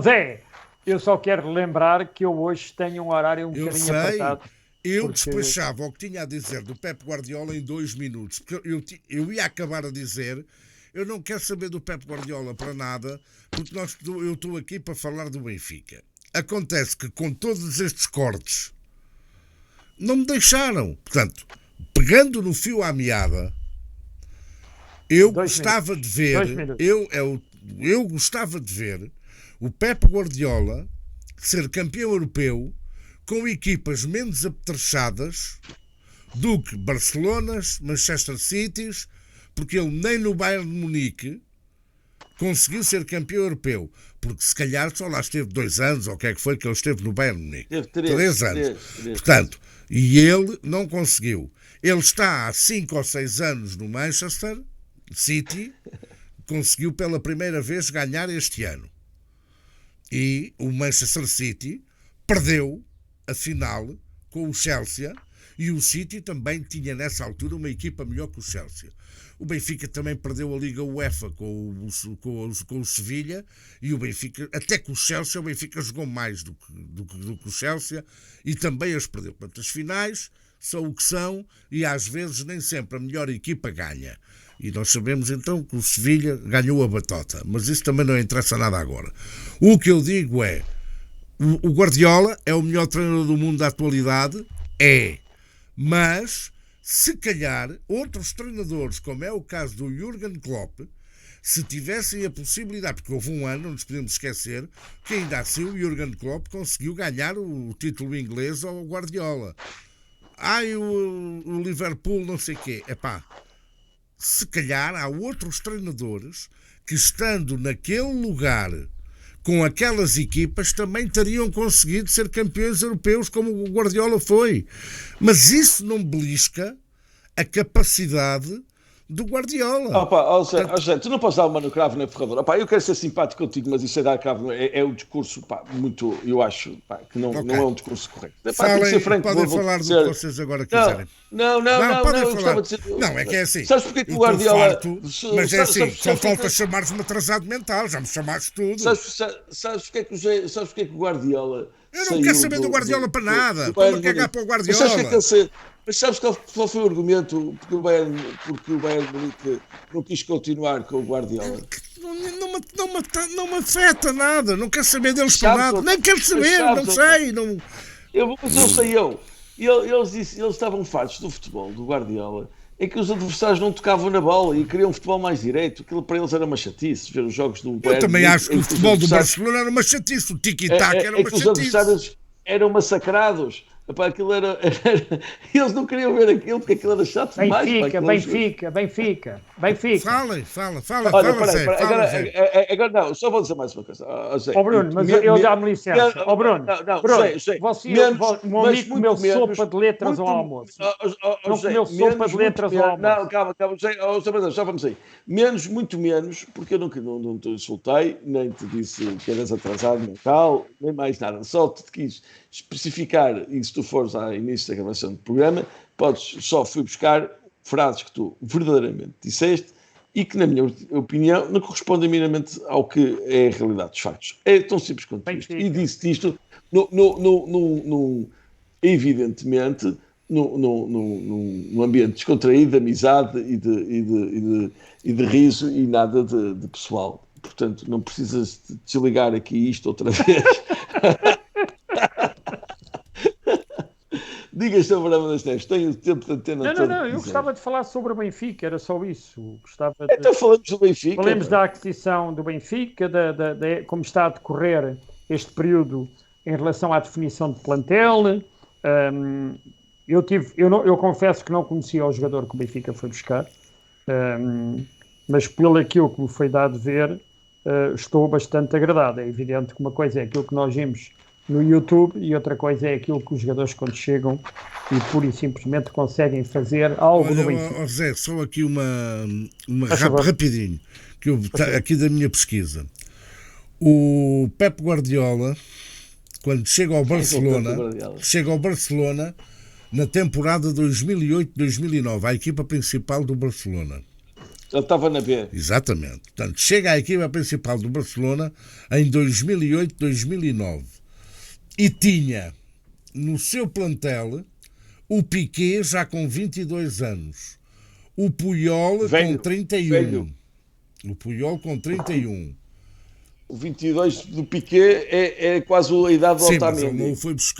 Zé, eu só quero lembrar que eu hoje tenho um horário um bocadinho apertado. Eu despachava o que tinha a dizer do Pep Guardiola em 2 minutos, porque eu ia acabar a dizer, eu não quero saber do Pep Guardiola para nada, porque eu estou aqui para falar do Benfica. Acontece que com todos estes cortes, não me deixaram. Portanto, pegando no fio à meada, eu gostava de ver, eu gostava de ver o Pep Guardiola ser campeão europeu com equipas menos apetrechadas do que Barcelonas, Manchester Cities, porque ele nem no Bayern de Munique conseguiu ser campeão europeu, porque se calhar só lá esteve 2 anos, ou o que é que foi que ele esteve no Bayern de Munique. Teve 3 anos. Portanto, e ele não conseguiu. Ele está há 5 ou 6 anos no Manchester City, conseguiu pela primeira vez ganhar este ano. E o Manchester City perdeu a final com o Chelsea, e o City também tinha nessa altura uma equipa melhor que o Chelsea. O Benfica também perdeu a Liga UEFA com o Sevilha, e o Benfica, até com o Chelsea, o Benfica jogou mais do que o Chelsea e também as perdeu. Portanto, as finais são o que são, e às vezes nem sempre a melhor equipa ganha. E nós sabemos então que o Sevilha ganhou a batota, mas isso também não interessa nada agora. O que eu digo é, o Guardiola é o melhor treinador do mundo da atualidade? Mas se calhar outros treinadores, como é o caso do Jürgen Klopp, se tivessem a possibilidade, porque houve um ano, não nos podemos esquecer, que ainda assim o Jürgen Klopp conseguiu ganhar o título inglês ao Guardiola. O Liverpool não sei o quê. Se calhar há outros treinadores que, estando naquele lugar com aquelas equipas, também teriam conseguido ser campeões europeus como o Guardiola foi. Mas isso não belisca a capacidade do Guardiola. José, tu não podes dar uma no cravo nem ferrador. Eu quero ser simpático contigo, mas isso é dar cravo. É um discurso muito, eu acho, que não é um discurso correto. Podem falar do que vocês agora quiserem. Não, podem falar. Dizer, não, é que é assim. Sabes porque que o Guardiola... Mas é assim, só falta chamares-me atrasado mental, já me chamaste tudo. Sabes porque que o Guardiola... Eu não quero saber do Guardiola para nada. Estou-me a cagar para o Guardiola. Mas sabes qual foi o argumento porque o Bayern Munique não quis continuar com o Guardiola? Não me afeta nada, não quero saber deles para nada, nem quero saber, não sei. Mas eu sei eles estavam fartos do futebol do Guardiola, em que os adversários não tocavam na bola e queriam um futebol mais direito. Aquilo para eles era uma chatice, ver os jogos do Bayern. Eu também acho que o futebol do Barcelona era uma chatice, o tiki-taka era uma chatice. Os adversários eram massacrados. Aquilo era... Eles não queriam ver aquilo porque aquilo era chato demais. Benfica. Fala. Agora não, só vou dizer mais uma coisa. Bruno, mas eu dá-me licença. Bruno, você um amigo comeu sopa de letras ao almoço. Não comeu sopa de letras ao almoço. Não, calma, já vamos aí. Muito menos, porque eu não te insultei, nem te disse que eras atrasado mental, nem mais nada. Só te quis especificar, e se tu fores ao início da gravação do programa, só fui buscar frases que tu verdadeiramente disseste e que, na minha opinião, não correspondem minimamente ao que é a realidade dos factos. É tão simples quanto isto. E disse isto, evidentemente, num ambiente descontraído, de amizade e de riso e nada de pessoal. Portanto, não precisas desligar aqui isto outra vez. Digas sobre a das Neves, tenho o tempo de antena. Não, eu gostava de falar sobre o Benfica, era só isso. Então falamos do Benfica. Falamos da aquisição do Benfica, como está a decorrer este período em relação à definição de plantel. Eu confesso que não conhecia o jogador que o Benfica foi buscar, mas pelo aquilo que me foi dado ver, estou bastante agradado. É evidente que uma coisa é aquilo que nós vimos no YouTube e outra coisa é aquilo que os jogadores quando chegam e pura e simplesmente conseguem fazer algo no Benfica. Olha, José, só aqui uma rapidinho, que aqui da minha pesquisa. O Pep Guardiola, quando chega ao Barcelona, na temporada 2008-2009, a equipa principal do Barcelona. Ele estava na B. Exatamente. Portanto, chega à equipa principal do Barcelona em 2008-2009 e tinha no seu plantel o Piqué já com 22 anos, o Puyol com 31. Velho. O Puyol com 31. O 22 do Piqué é quase a idade do Otamendi. Sim, mas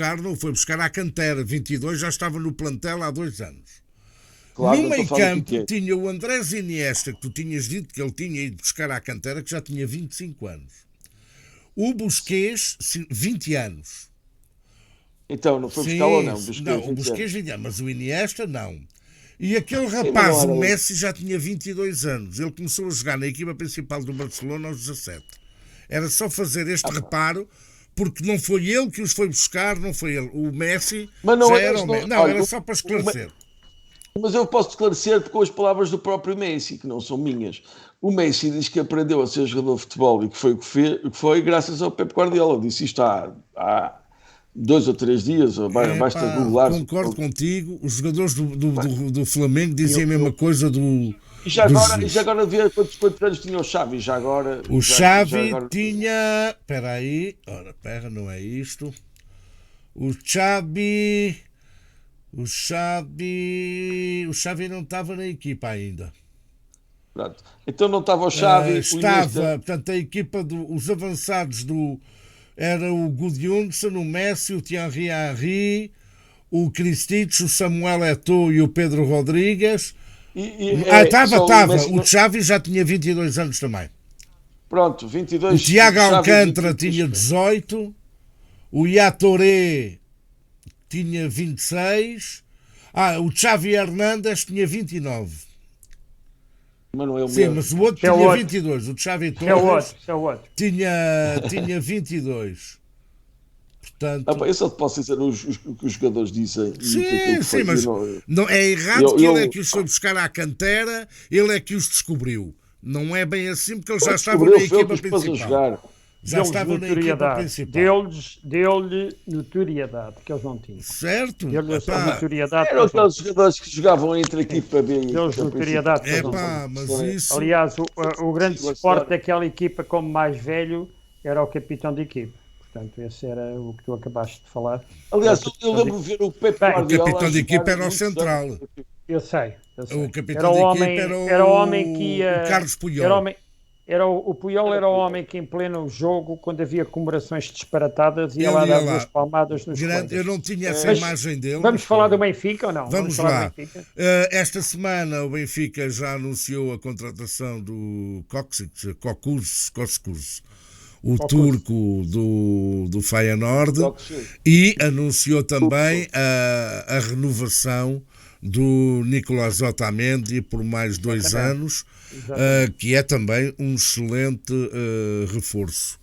ele não foi buscar à cantera. 22 já estava no plantel há 2 anos. Claro, no meio campo tinha o Andrés Iniesta, que tu tinhas dito que ele tinha ido buscar à cantera, que já tinha 25 anos. O Busquets, 20 anos. Então, não foi buscar ou não? Não, o Busquets 20 anos, mas o Iniesta não. E aquele rapaz, o Messi, já tinha 22 anos. Ele começou a jogar na equipa principal do Barcelona aos 17. Era só fazer este reparo, porque não foi ele que os foi buscar, não foi ele. O Messi já era o Messi. Não, era só para esclarecer. Mas eu posso esclarecer com as palavras do próprio Messi, que não são minhas. O Messi diz que aprendeu a ser jogador de futebol e que foi o que foi graças ao Pep Guardiola. Disse isto há 2 ou 3 dias, ou basta googlar. Concordo contigo, os jogadores do Flamengo dizem a mesma coisa do... E já agora ver quantos anos tinha o Xavi, já agora... O Xavi tinha... Espera aí, não é isto. O Xavi não estava na equipa ainda. Pronto. Então não estava o Xavi... Estava, portanto, a equipa os avançados era o Gudjonsson, o Messi, o Thierry Henry, o Krstić, o Samuel Eto'o e o Pedro Rodrigues. Estava. O Xavi já tinha 22 anos também. Pronto, 22. O Tiago Alcântara tinha 18. O Yatoré tinha 26. O Xavi Hernández tinha 29. Mas não é o Sim, mesmo. mas o outro tinha 22. O Xavi Torres tinha 22. Portanto... eu só te posso dizer o que os jogadores dizem. Sim, mas não, é errado que ele é que os foi buscar à cantera, ele é que os descobriu. Não é bem assim, porque ele já estava na equipa principal. Já estavam na equipa principal. Deu-lhe notoriedade, que eles não tinham. Certo. Deu-lhe essa notoriedade. Eram aqueles jogadores que jogavam entre a equipa B e deu-lhes notoriedade. Mas isso... Aliás, o grande suporte daquela equipa como mais velho era o capitão de equipa. Portanto, esse era o que tu acabaste de falar. Aliás, eu lembro de ver o Pep Guardiola... O capitão de equipa era o central. Eu sei. O capitão de equipa era o homem que ia... O Carlos Puyol. O Puyol era o homem que em pleno jogo, quando havia comemorações disparatadas, ia lá dar 2 palmadas nos colegas. Eu não tinha essa imagem dele. Vamos falar do Benfica ou não? Vamos lá. Esta semana o Benfica já anunciou a contratação do Koskus, o turco do Feyenoord, e anunciou também a renovação do Nicolás Otamendi por mais 2 anos, que é também um excelente reforço.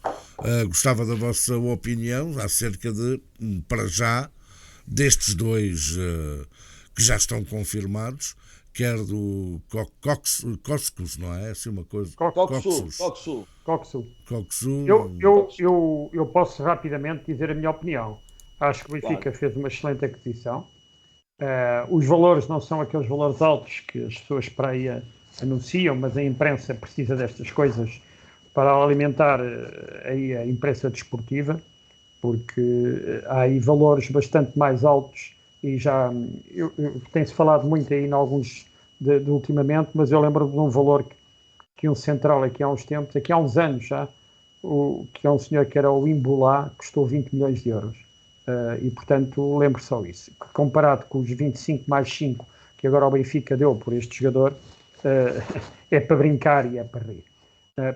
Gostava da vossa opinião acerca para já, destes 2 que já estão confirmados, quer do Koskus, não é? Assim uma coisa. Koksu. Eu posso rapidamente dizer a minha opinião. Acho que o Benfica fez uma excelente aquisição. Os valores não são aqueles valores altos que as pessoas para aí anunciam, mas a imprensa precisa destas coisas para alimentar aí a imprensa desportiva, porque há aí valores bastante mais altos e já tem-se falado muito aí em alguns de ultimamente, mas eu lembro de um valor que um central aqui há uns anos já, que é um senhor que era o Imbulá, custou 20 milhões de euros. E portanto lembro só isso, comparado com os 25 mais 5 que agora o Benfica deu por este jogador, é para brincar e é para rir.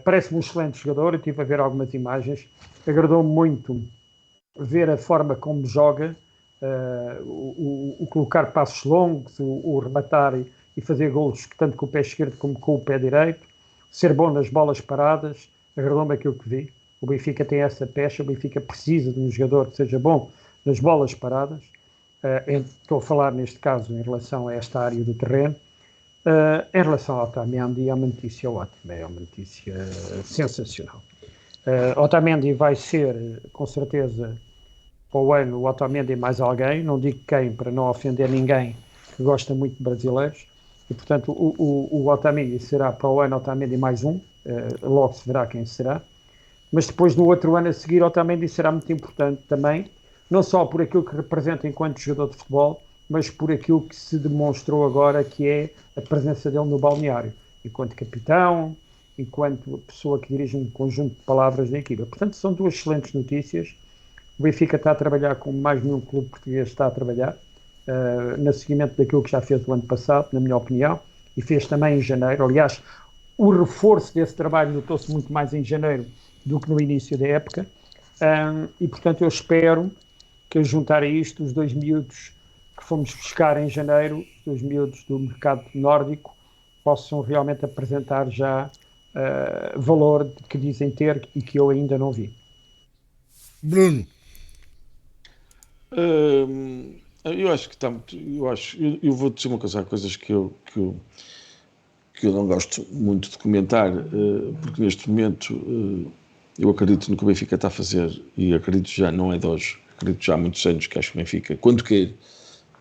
Parece-me um excelente jogador, eu estive a ver algumas imagens, agradou-me muito ver a forma como joga, o colocar passos longos, o rematar e fazer golos tanto com o pé esquerdo como com o pé direito, ser bom nas bolas paradas, agradou-me aquilo que vi. O Benfica tem essa pecha, o Benfica precisa de um jogador que seja bom nas bolas paradas. Estou a falar neste caso em relação a esta área do terreno. Em relação ao Otamendi, é uma notícia ótima, é uma notícia sensacional. Otamendi vai ser, com certeza, para o ano, o Otamendi e mais alguém, não digo quem, para não ofender ninguém que gosta muito de brasileiros, e portanto o Otamendi será para o ano Otamendi mais um, logo se verá quem será, mas depois no outro ano a seguir Otamendi será muito importante também, não só por aquilo que representa enquanto jogador de futebol, mas por aquilo que se demonstrou agora que é a presença dele no balneário, enquanto capitão, enquanto pessoa que dirige um conjunto de palavras da equipa. Portanto, são duas excelentes notícias. O Benfica está a trabalhar como mais nenhum clube português está a trabalhar, no seguimento daquilo que já fez o ano passado, na minha opinião, e fez também em janeiro. Aliás, o reforço desse trabalho notou-se muito mais em janeiro do que no início da época, e portanto eu espero que, a juntar a isto, os dois miúdos que fomos buscar em janeiro, os dois miúdos do mercado nórdico, possam realmente apresentar já valor que dizem ter e que eu ainda não vi. Bruno. Eu acho que está muito. Eu vou dizer uma coisa, há coisas que eu não gosto muito de comentar, porque neste momento eu acredito no que o Benfica está a fazer, e acredito já, não é de hoje, acredito já há muitos anos que acho que o Benfica, quando quer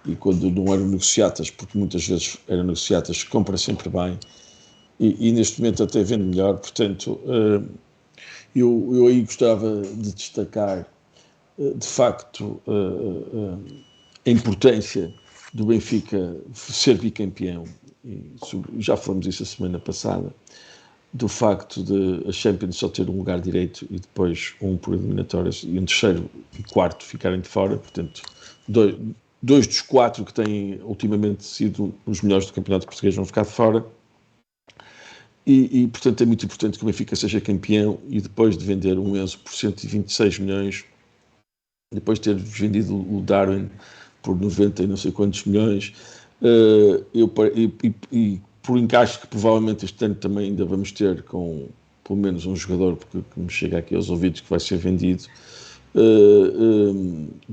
e quando não eram negociatas, porque muitas vezes eram negociatas, compra sempre bem, e neste momento até vende melhor. Portanto, eu aí gostava de destacar de facto a importância do Benfica ser bicampeão, e já falamos isso a semana passada, do facto de a Champions só ter um lugar direito e depois um por eliminatórias, e um terceiro e quarto ficarem de fora. Portanto, dois dos quatro que têm ultimamente sido os melhores do campeonato português vão ficar de fora, e portanto é muito importante que o Benfica seja campeão, e depois de vender um Enzo por 126 milhões, depois de ter vendido o Darwin por 90 e não sei quantos milhões, e por encaixe que provavelmente este ano também ainda vamos ter com pelo menos um jogador, porque me chega aqui aos ouvidos que vai ser vendido,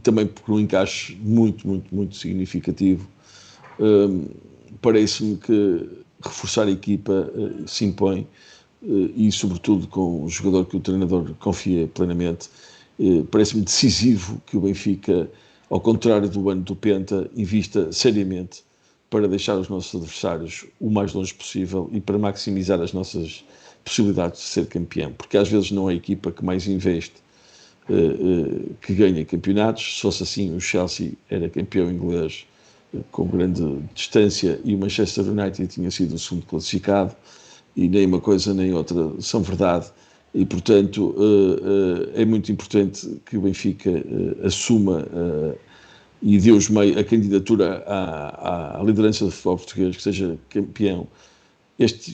também por um encaixe muito, muito, muito significativo. Parece-me que reforçar a equipa se impõe, e sobretudo com o jogador que o treinador confia plenamente. Parece-me decisivo que o Benfica, ao contrário do ano do Penta, invista seriamente para deixar os nossos adversários o mais longe possível e para maximizar as nossas possibilidades de ser campeão, porque às vezes não é a equipa que mais investe que ganha campeonatos. Se fosse assim, o Chelsea era campeão inglês com grande distância, e o Manchester United tinha sido o segundo classificado, e nem uma coisa nem outra são verdade. E, portanto, é muito importante que o Benfica assuma e dê os meios, a candidatura à liderança do futebol português, que seja campeão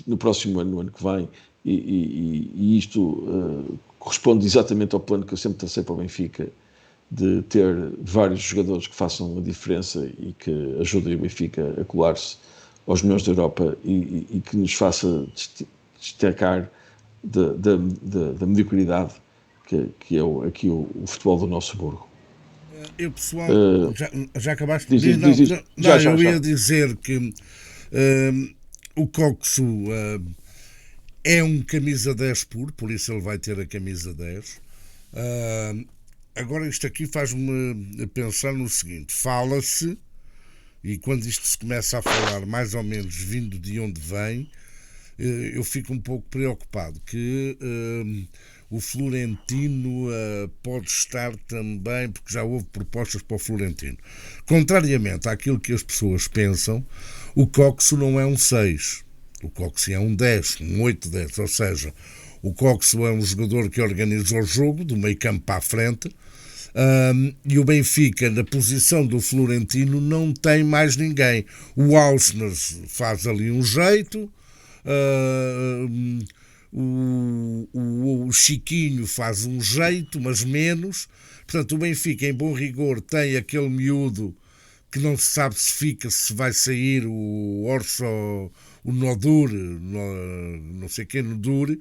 no próximo ano, no ano que vem, e isto corresponde exatamente ao plano que eu sempre tracei para o Benfica, de ter vários jogadores que façam a diferença e que ajudem o Benfica a colar-se aos melhores da Europa, e que nos faça destacar da mediocridade que é aqui o futebol do nosso burgo. Eu, pessoal, já acabaste de dizer? Eu ia dizer que o Coxo é um camisa 10 puro, por isso ele vai ter a camisa 10. Agora isto aqui faz-me pensar no seguinte: fala-se, e quando isto se começa a falar mais ou menos vindo de onde vem, eu fico um pouco preocupado que o Florentino pode estar também, porque já houve propostas para o Florentino. Contrariamente àquilo que as pessoas pensam, o Coxo não é um 6, o Coxo é um 10, um 8-10, ou seja, o Coxo é um jogador que organiza o jogo do meio campo para a frente, e o Benfica, na posição do Florentino, não tem mais ninguém. O Ausner faz ali um jeito, o Chiquinho faz um jeito, mas menos. Portanto, o Benfica, em bom rigor, tem aquele miúdo que não se sabe se fica, se vai sair o Orso, o Nodur, não sei quem, Nodur,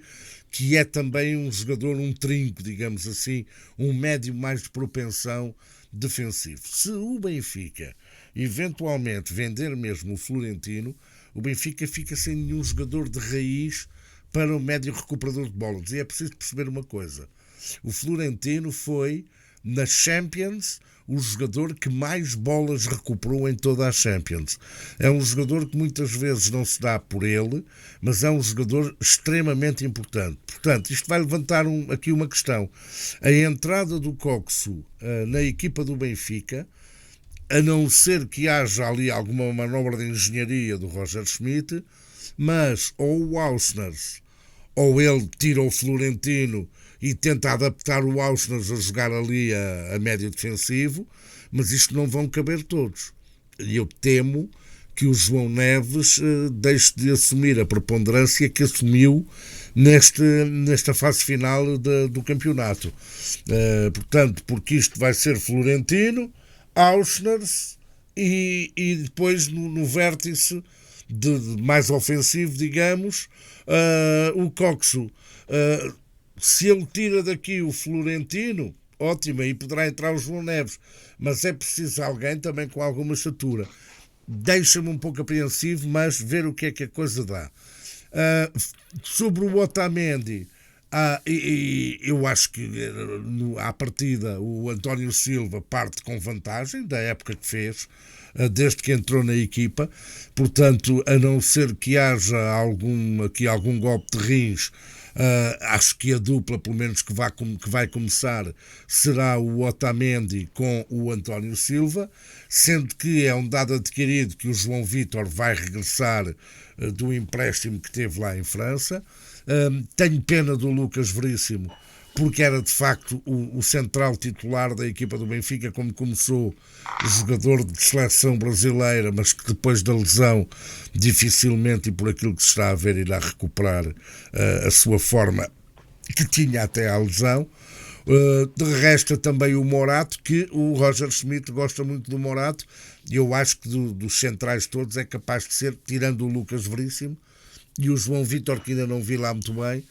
que é também um jogador, um trinco, digamos assim, um médio mais de propensão defensivo. Se o Benfica eventualmente vender mesmo o Florentino, o Benfica fica sem nenhum jogador de raiz para o médio recuperador de bolas. E é preciso perceber uma coisa: o Florentino foi, na Champions, o jogador que mais bolas recuperou em toda a Champions. É um jogador que muitas vezes não se dá por ele, mas é um jogador extremamente importante. Portanto, isto vai levantar aqui uma questão. A entrada do Coxo na equipa do Benfica, a não ser que haja ali alguma manobra de engenharia do Roger Schmidt, mas ou o Ausners, ou ele tira o Florentino e tenta adaptar o Ausners a jogar ali a médio defensivo, mas isto não vão caber todos. E eu temo que o João Neves deixe de assumir a preponderância que assumiu nesta fase final do campeonato. Portanto, porque isto vai ser Florentino, Ausners e depois no vértice de mais ofensivo, digamos, o Coxo. Se ele tira daqui o Florentino, ótimo, aí poderá entrar o João Neves, mas é preciso alguém também com alguma estatura. Deixa-me um pouco apreensivo, mas ver o que é que a coisa dá. Sobre o Otamendi, eu acho que à partida o António Silva parte com vantagem da época que fez, desde que entrou na equipa. Portanto, a não ser que haja algum golpe de rins, acho que a dupla, pelo menos que vai começar, será o Otamendi com o António Silva, sendo que é um dado adquirido que o João Vítor vai regressar do empréstimo que teve lá em França. Tenho pena do Lucas Veríssimo, porque era de facto o central titular da equipa do Benfica, como começou, jogador de seleção brasileira, mas que depois da lesão dificilmente, e por aquilo que se está a ver, irá recuperar a sua forma que tinha até à lesão. De resto, também o Morato, que o Roger Schmidt gosta muito do Morato, e eu acho que dos centrais todos é capaz de ser, tirando o Lucas Veríssimo e o João Vítor, que ainda não vi lá muito bem,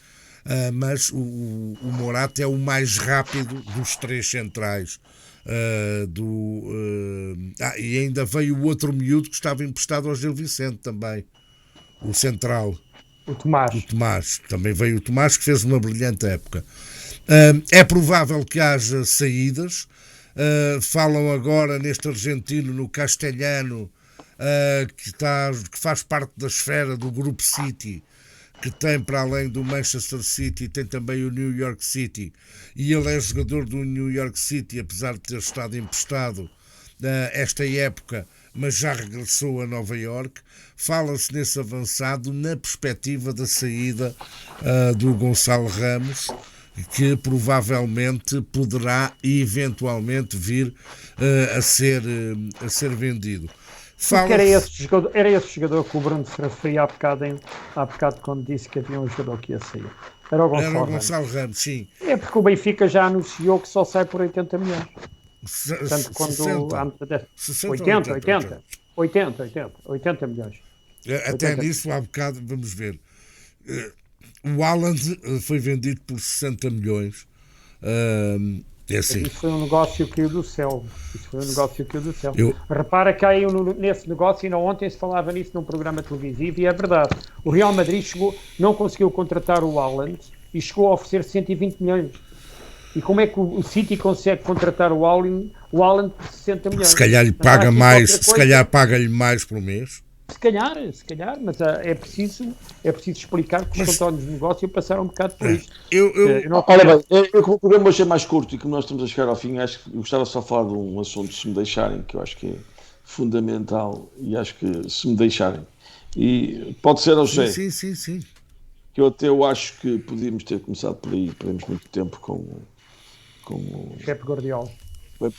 mas o Morato é o mais rápido dos três centrais. E ainda veio o outro miúdo que estava emprestado ao Gil Vicente também, o central, o Tomás. Também veio o Tomás, que fez uma brilhante época. É provável que haja saídas. Falam agora neste argentino, no Castelhano, que faz parte da esfera do Grupo City, que tem, para além do Manchester City, tem também o New York City, e ele é jogador do New York City, apesar de ter estado emprestado esta época, mas já regressou a Nova York. Fala-se nesse avançado na perspectiva da saída do Gonçalo Ramos, que provavelmente poderá eventualmente vir a ser vendido. Era esse jogador que o Bruno se referia há bocado quando disse que havia um jogador que ia sair. Era o Gonçalo Ramos, sim. É porque o Benfica já anunciou que só sai por 80 milhões. Portanto, quando 80 milhões. Até nisso, há bocado, vamos ver. O Haaland foi vendido por 60 milhões. É assim. Isso foi um negócio que caiu do céu. Repara que caiu nesse negócio, e não ontem se falava nisso num programa televisivo, e é verdade. O Real Madrid não conseguiu contratar o Haaland e chegou a oferecer 120 milhões. E como é que o City consegue contratar o Haaland por 60 milhões? Se calhar lhe paga mais, se calhar paga-lhe mais por mês. Se calhar, mas é preciso explicar que os contornos de negócio passaram um bocado por isto. Olha bem, como o programa hoje é mais curto e como nós estamos a chegar ao fim, acho que eu gostava só de falar de um assunto, se me deixarem, que eu acho que é fundamental, e acho que se me deixarem, e pode ser ao José. Sim. Que eu acho que podíamos ter começado por aí, perdemos muito tempo com o Pep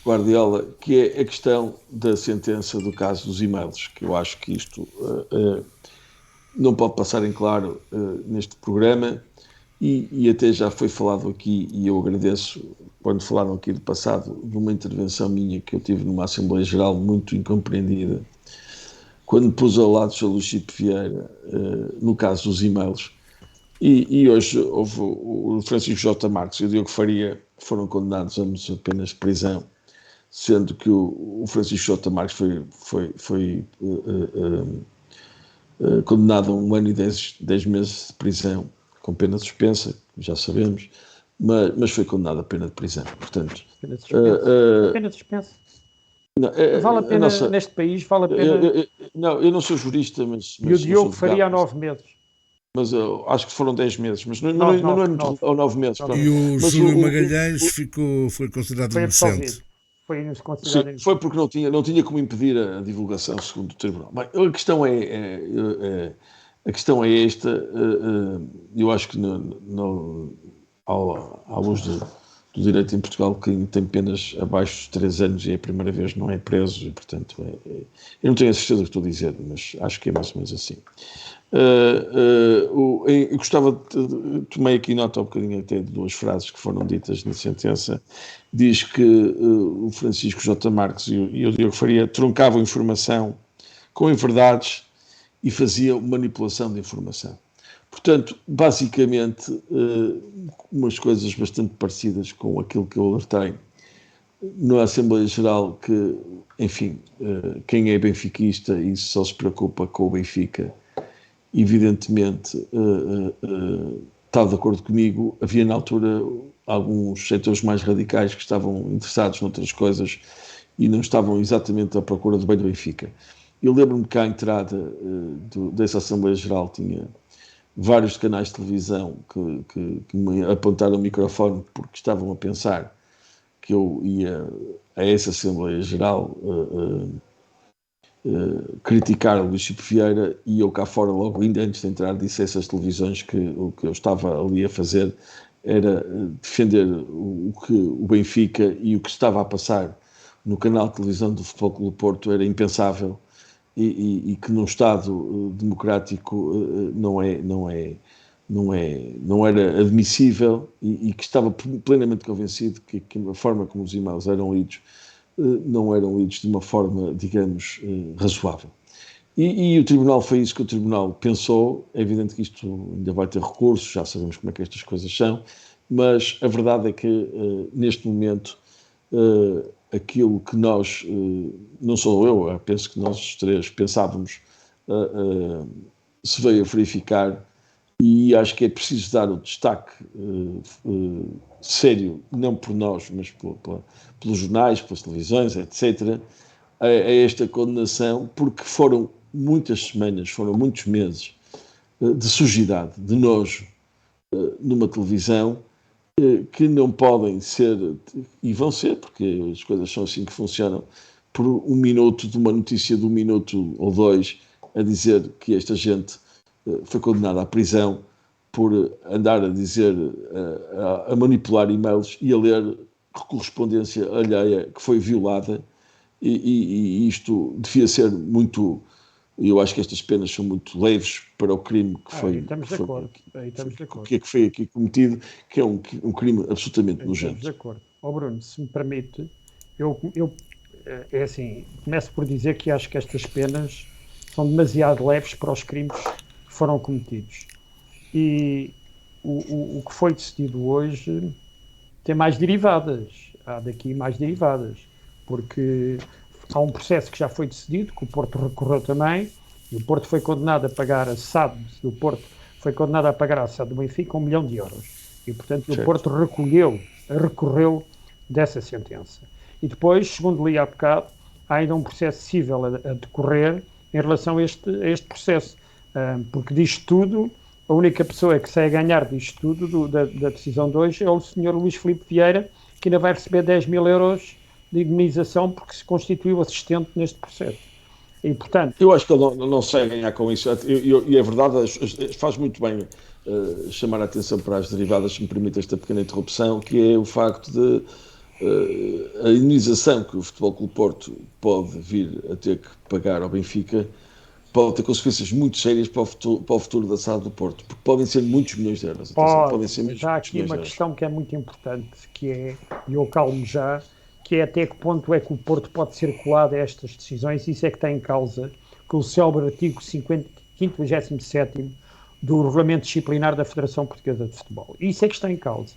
Guardiola, que é a questão da sentença do caso dos e-mails, que eu acho que isto não pode passar em claro neste programa, e até já foi falado aqui, e eu agradeço, quando falaram aqui do passado, de uma intervenção minha que eu tive numa Assembleia Geral muito incompreendida, quando pus ao lado o Chico Vieira, no caso dos e-mails, e hoje houve o Francisco J. Marques e o Diogo Faria foram condenados a anos apenas de prisão, sendo que o Francisco J. Marques foi condenado a 1 ano e 10 meses de prisão, com pena suspensa, já sabemos, mas foi condenado a pena de prisão. Portanto, pena suspensa. Vale a pena, neste país, vale a pena... Não, eu não sou jurista, mas e o Diogo Faria há 9 meses. Mas acho que foram 10 meses, mas não é muito, ou 9 meses. E o Júlio Magalhães foi considerado inocente. Sim, foi porque não tinha como impedir a divulgação, segundo o Tribunal. Bem, a questão é esta. Eu acho que à luz do direito em Portugal, quem tem penas abaixo de 3 anos e é a primeira vez não é preso, e portanto eu não tenho a certeza do que estou a dizer, mas acho que é mais ou menos assim. Eu gostava tomei aqui nota um bocadinho até de 2 frases que foram ditas na sentença. Diz que o Francisco J. Marques e o Diogo Faria truncavam informação com inverdades e faziam manipulação de informação. Portanto, basicamente, umas coisas bastante parecidas com aquilo que eu alertei na Assembleia Geral, que, enfim, quem é benfiquista e só se preocupa com o Benfica, evidentemente está de acordo comigo. Havia na altura alguns setores mais radicais que estavam interessados noutras coisas e não estavam exatamente à procura do bem do Benfica. Eu lembro-me que à entrada dessa Assembleia Geral tinha vários canais de televisão que me apontaram o microfone porque estavam a pensar que eu ia a essa Assembleia Geral criticar o Luís Chico Vieira, e eu cá fora, logo ainda antes de entrar, disse a essas televisões que o que eu estava ali a fazer era defender o Benfica, e o que estava a passar no canal de televisão do Futebol Clube do Porto era impensável, e que num Estado democrático não era admissível, e que estava plenamente convencido que a forma como os e-mails eram lidos não eram lidos de uma forma, digamos, razoável. E o Tribunal foi isso que o Tribunal pensou. É evidente que isto ainda vai ter recursos, já sabemos como é que estas coisas são, mas a verdade é que, neste momento, aquilo que nós, não sou eu, penso que nós os 3 pensávamos, se veio a verificar, e acho que é preciso dar o destaque sério, não por nós, mas pelos jornais, pelas televisões, etc., a esta condenação, porque foram muitas semanas, foram muitos meses de sujidade, de nojo, numa televisão, que não podem ser, e vão ser, porque as coisas são assim que funcionam, por 1 minuto, de uma notícia de 1 minuto ou 2, a dizer que esta gente foi condenada à prisão por andar a dizer, a manipular e-mails e a ler correspondência alheia que foi violada, e isto devia ser muito... Eu acho que estas penas são muito leves para o crime que foi, que foi aqui cometido, que é um crime absolutamente nojento. Estamos de acordo. Bruno, se me permite, é assim, começo por dizer que acho que estas penas são demasiado leves para os crimes que foram cometidos. E o que foi decidido hoje tem mais derivadas. Há daqui mais derivadas. Porque há um processo que já foi decidido, que o Porto recorreu também, e o Porto foi condenado a pagar a SAD do Porto, foi condenado a pagar a SAD do Benfica 1 milhão de euros. E, portanto, certo. O Porto recorreu dessa sentença. E depois, segundo li há bocado, há ainda um processo civil a decorrer em relação a este processo. Porque disto tudo, a única pessoa que sai a ganhar disto tudo, da decisão de hoje, é o Sr. Luís Filipe Vieira, que ainda vai receber 10 mil euros de indemnização porque se constituiu assistente neste processo. E, portanto... Eu acho que ele não sai a ganhar com isso. E é verdade, faz muito bem chamar a atenção para as derivadas, se me permite esta pequena interrupção, que é o facto de a indemnização que o Futebol Clube Porto pode vir a ter que pagar ao Benfica pode ter consequências muito sérias para o futuro da SAD do Porto, porque podem ser muitos milhões de euros. Podem ser muitos há aqui uma questão que é muito importante, que é, e eu calmo já, que é até que ponto é que o Porto pode ser colado a estas decisões. Isso é que está em causa, que o célebre artigo 57º do Regulamento Disciplinar da Federação Portuguesa de Futebol. Isso é que está em causa.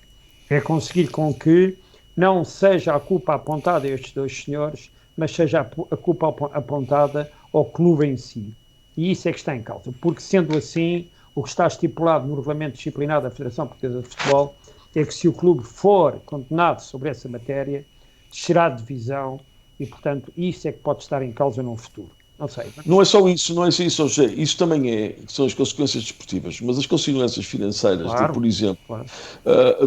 É conseguir com que não seja a culpa apontada a estes dois senhores, mas seja a culpa apontada ao clube em si. E isso é que está em causa. Porque, sendo assim, o que está estipulado no Regulamento Disciplinar da Federação Portuguesa de Futebol é que, se o clube for condenado sobre essa matéria, descerá de divisão e, portanto, isso é que pode estar em causa no futuro. Não sei. Não é só isso, José. Isso também são as consequências desportivas, mas as consequências financeiras, claro, por exemplo,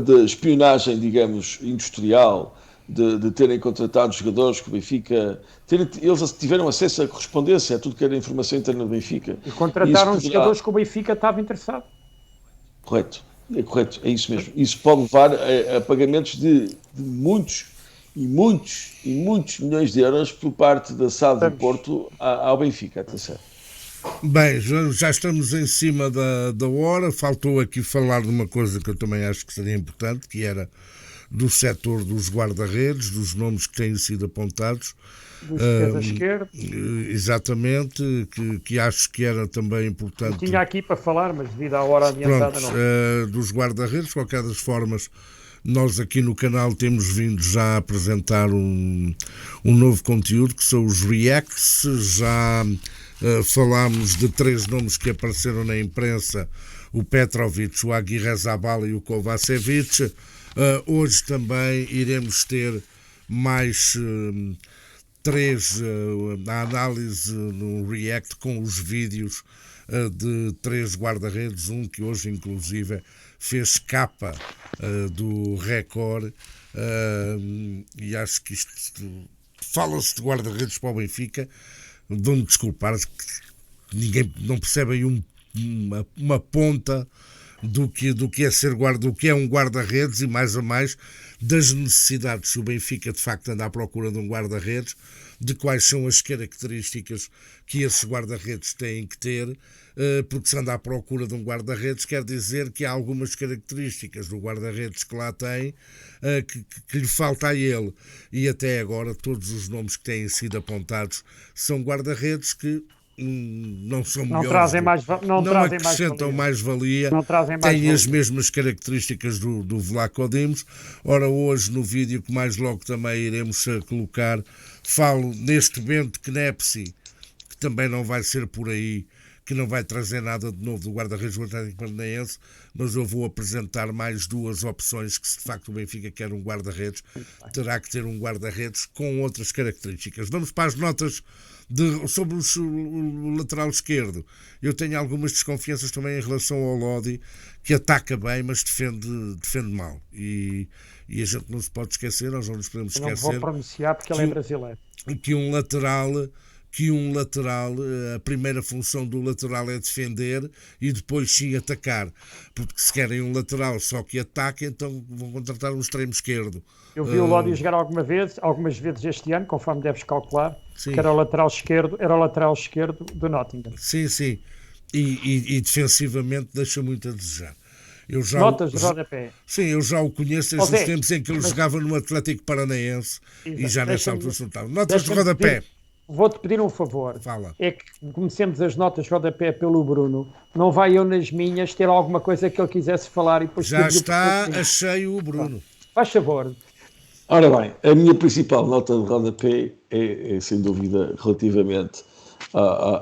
de espionagem, digamos, industrial, de terem contratado jogadores que o Benfica... Eles tiveram acesso à correspondência, a tudo que era informação interna do Benfica. E contrataram jogadores que o Benfica estava interessado. Correto, é isso mesmo. Isso pode levar a pagamentos de muitos milhões de euros por parte da SAD do Porto ao Benfica, atenção. Bem, já estamos em cima da hora. Faltou aqui falar de uma coisa que eu também acho que seria importante, que era do setor dos guarda-redes, dos nomes que têm sido apontados. Do esquerda. Exatamente, que acho que era também importante. Eu tinha aqui para falar, mas devido à hora adiantada não. Dos guarda-redes, de qualquer das formas, nós aqui no canal temos vindo já a apresentar um novo conteúdo, que são os reacts. Já falámos de 3 nomes que apareceram na imprensa: o Petrovic, o Aguirre-Zabala e o Kovacevic. Hoje também iremos ter mais 3 a análise no react com os vídeos de 3 guarda-redes, um que hoje inclusive fez capa do Record, e acho que isto fala-se de guarda-redes para o Benfica. Vão-me desculpar, ninguém não percebe aí uma ponta do que é ser do que é um guarda-redes, e mais a mais das necessidades. Se o Benfica de facto anda à procura de um guarda-redes, de quais são as características que esses guarda-redes têm que ter, porque se anda à procura de um guarda-redes quer dizer que há algumas características do guarda-redes que lá tem que lhe falta a ele, e até agora todos os nomes que têm sido apontados são guarda-redes que não são melhores, não acrescentam mais-valia, têm as mesmas características do Vlaco Dimos. Ora, hoje no vídeo que mais logo também iremos colocar, falo neste Bento Knepsi, que também não vai ser por aí, que não vai trazer nada de novo do guarda-redes do Atlético Paranaense, mas eu vou apresentar mais 2 opções que, se de facto o Benfica quer um guarda-redes, terá que ter um guarda-redes com outras características. Vamos para as notas sobre o lateral esquerdo. Eu tenho algumas desconfianças também em relação ao Lodi, que ataca bem, mas defende mal. E a gente não se pode esquecer, nós não nos podemos esquecer. Não vou pronunciar porque ele é brasileiro. Que um lateral, a primeira função do lateral é defender e depois sim atacar, porque se querem um lateral só que ataque, então vão contratar um extremo esquerdo. Eu vi o Lodi jogar algumas vezes este ano, conforme deves calcular, sim, que era o lateral esquerdo do Nottingham. Sim, e defensivamente deixa muito a desejar. Notas de rodapé. Sim, eu já o conheço desde os tempos em que ele jogava no Atlético Paranaense. Exato. E já nessa altura não estava. Notas de rodapé. Vou-te pedir um favor. Fala. É que comecemos as notas de rodapé pelo Bruno. Não vai eu nas minhas ter alguma coisa que ele quisesse falar e depois... Já está a cheio o Bruno. Faz favor. Ora bem, a minha principal nota de rodapé é sem dúvida relativamente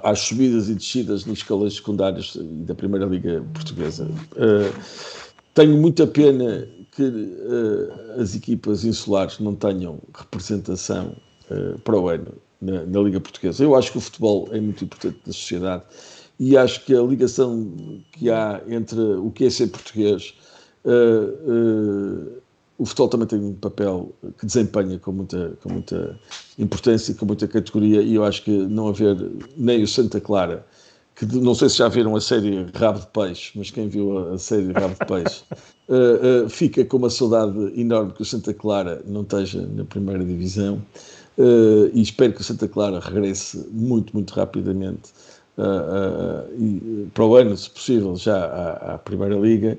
às subidas e descidas nos escalões secundários da Primeira Liga Portuguesa. Tenho muita pena que as equipas insulares não tenham representação para o ano na Liga Portuguesa. Eu acho que o futebol é muito importante na sociedade e acho que a ligação que há entre o que é ser português, o futebol também tem um papel que desempenha com muita importância e com muita categoria, e eu acho que não haver nem o Santa Clara, que não sei se já viram a série Rabo de Peixe, mas quem viu a série Rabo de Peixe fica com uma saudade enorme que o Santa Clara não esteja na primeira divisão, e espero que o Santa Clara regresse muito, muito rapidamente para o ano, se possível, já à Primeira Liga.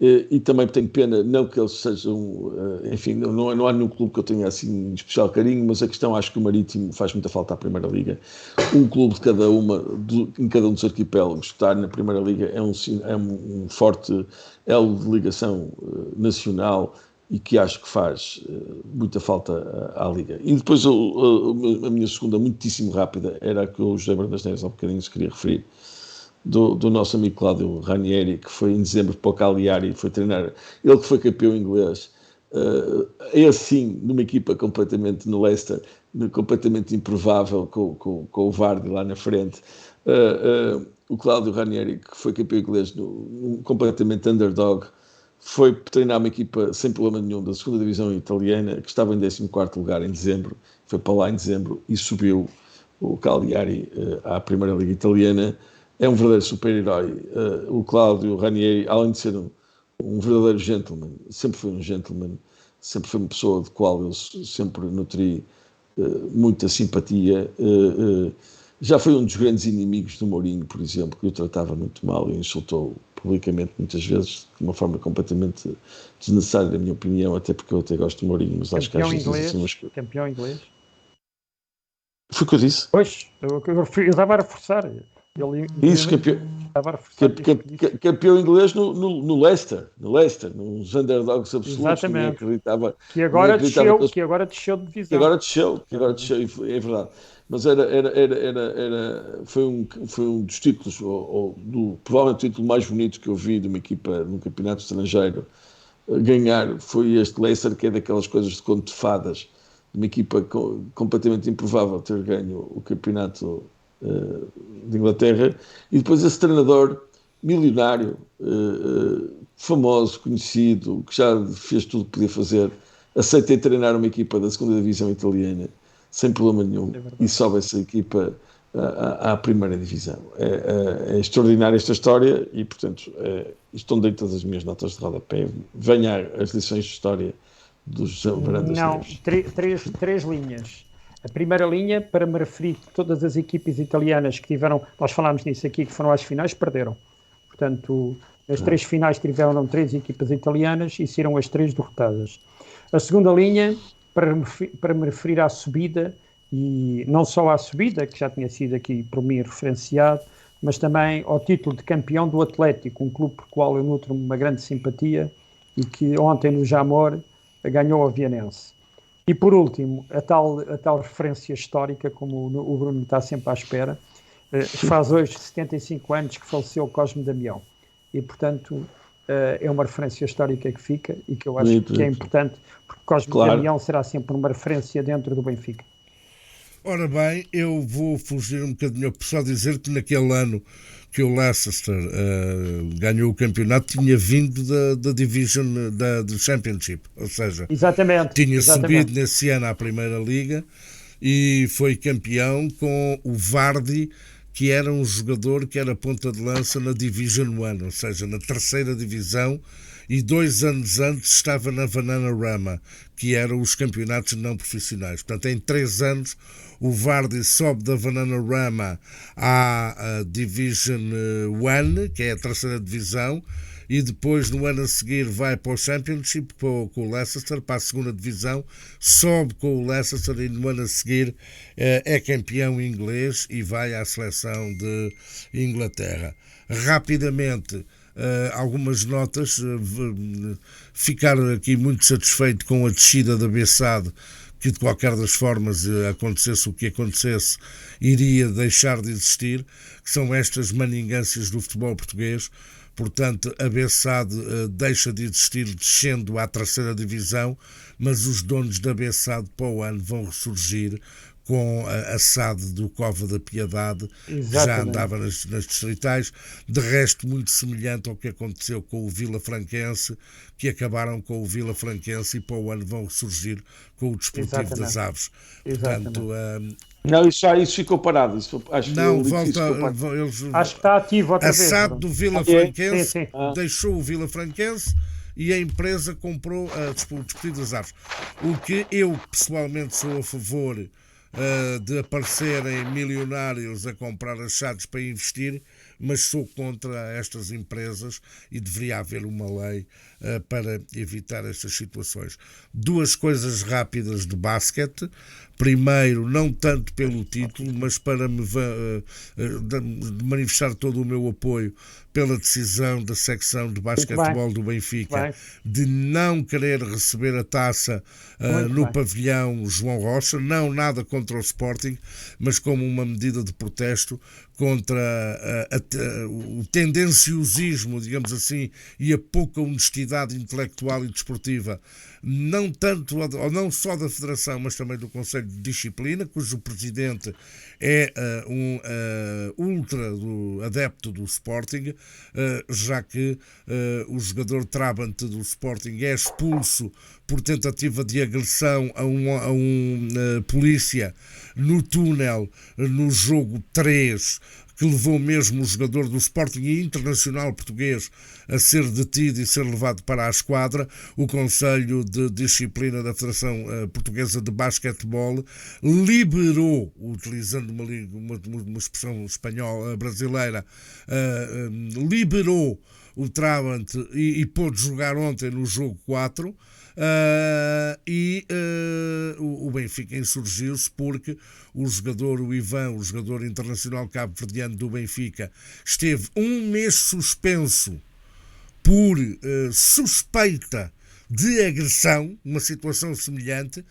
E também tenho pena, não que eles sejam, enfim, não há nenhum clube que eu tenha assim especial carinho, mas a questão, acho que o Marítimo faz muita falta à Primeira Liga. Um clube em cada um dos arquipélagos, estar na Primeira Liga é um forte elo de ligação nacional e que acho que faz muita falta à Liga. E depois a minha segunda, muitíssimo rápida, era a que o José Bernardes Neves há um bocadinho se queria referir, do nosso amigo Cláudio Ranieri, que foi em dezembro para o Cagliari e foi treinar, ele que foi campeão inglês, é assim, numa equipa completamente no Leicester, completamente improvável, com o Vardy lá na frente. O Cláudio Ranieri, que foi campeão inglês, completamente underdog, foi treinar uma equipa sem problema nenhum da segunda divisão italiana, que estava em 14º lugar em dezembro, foi para lá em dezembro e subiu o Cagliari à Primeira Liga Italiana. É um verdadeiro super-herói. O Cláudio Ranieri, além de ser um verdadeiro gentleman, sempre foi um gentleman, sempre foi uma pessoa de qual eu sempre nutri muita simpatia. Já foi um dos grandes inimigos do Mourinho, por exemplo, que o tratava muito mal e insultou publicamente muitas vezes, de uma forma completamente desnecessária, na minha opinião, até porque eu até gosto do Mourinho, mas acho que às vezes... Campeão inglês. Foi o que eu disse? Pois, eu estava a reforçar. Isso, campeão inglês no Leicester, nos underdogs absolutos. Exatamente. Que ninguém acreditava. Que agora desceu de divisão. Que agora desceu, é verdade. Mas foi um dos títulos, provavelmente o título mais bonito que eu vi de uma equipa num campeonato estrangeiro ganhar, foi este Leicester, que é daquelas coisas de conto de fadas, de uma equipa completamente improvável ter ganho o campeonato de Inglaterra, e depois esse treinador milionário, famoso, conhecido, que já fez tudo o que podia fazer, aceitei treinar uma equipa da segunda divisão italiana sem problema nenhum, e sobe essa equipa à primeira divisão. É extraordinária esta história e, portanto, estão dentro das minhas notas de rodapé. Venha as lições de história dos Bernardes Neves. Três linhas. A primeira linha, para me referir que todas as equipes italianas que tiveram, nós falámos nisso aqui, que foram às finais, perderam. Portanto, nas 3 finais tiveram 3 equipas italianas e serão as 3 derrotadas. A segunda linha, para me referir à subida, e não só à subida, que já tinha sido aqui por mim referenciado, mas também ao título de campeão do Atlético, um clube por qual eu nutro uma grande simpatia e que ontem no Jamor ganhou a Vianense. E por último, a tal referência histórica, como o Bruno está sempre à espera, faz hoje 75 anos que faleceu Cosme Damião. E, portanto, é uma referência histórica que fica e que eu acho que é importante, porque Cosme Damião será sempre uma referência dentro do Benfica. Ora bem, eu vou fugir um bocadinho, só dizer que naquele ano que o Leicester ganhou o campeonato, tinha vindo da Division, do Championship, ou seja, tinha subido nesse ano à Primeira Liga e foi campeão com o Vardy, que era um jogador que era ponta de lança na Division 1, ou seja, na terceira divisão, e 2 anos antes estava na Vanarama, que eram os campeonatos não profissionais. Portanto, em 3 anos, o Vardy sobe da Vanarama à Division 1, que é a terceira divisão, e depois, no ano a seguir, vai para o Championship com o Leicester, para a segunda divisão, sobe com o Leicester e no ano a seguir é campeão inglês e vai à seleção de Inglaterra. Rapidamente, algumas notas, ficar aqui muito satisfeito com a descida da Bessade, que de qualquer das formas, acontecesse o que acontecesse, iria deixar de existir, que são estas maningâncias do futebol português. Portanto, a Bessade deixa de existir descendo à terceira divisão, mas os donos da Bessade para o ano vão ressurgir com a SAD do Cova da Piedade, que já andava nas distritais, de resto muito semelhante ao que aconteceu com o Vila Franquense, que acabaram com o Vila Franquense e para o ano vão ressurgir com o Desportivo das Aves. Portanto, não, isso ficou parado. Acho que está ativo outra vez. A SAD do Vila Franquense deixou o Vila Franquense e a empresa comprou o Desportivo das Aves. O que eu pessoalmente sou a favor de aparecerem milionários a comprar achados para investir, mas sou contra estas empresas e deveria haver uma lei para evitar estas situações. Duas coisas rápidas de basquete. Primeiro, não tanto pelo título, mas para manifestar todo o meu apoio pela decisão da secção de basquetebol do Benfica de não querer receber a taça no pavilhão João Rocha. Não nada contra o Sporting, mas como uma medida de protesto contra o tendenciosismo, digamos assim, e a pouca honestidade intelectual e desportiva, não tanto, ou não só da Federação, mas também do Conselho de Disciplina, cujo presidente é um ultra adepto do Sporting, já que o jogador Trabant do Sporting é expulso por tentativa de agressão a um polícia no túnel no jogo 3, que levou mesmo o jogador do Sporting e Internacional português a ser detido e ser levado para a esquadra. O Conselho de Disciplina da Federação Portuguesa de Basquetebol liberou, utilizando uma expressão espanhola brasileira, liberou o Trabant e pôde jogar ontem no jogo 4. O Benfica insurgiu-se porque o jogador, o Ivan, o jogador internacional cabo-verdiano do Benfica, esteve um mês suspenso por suspeita de agressão, uma situação semelhante.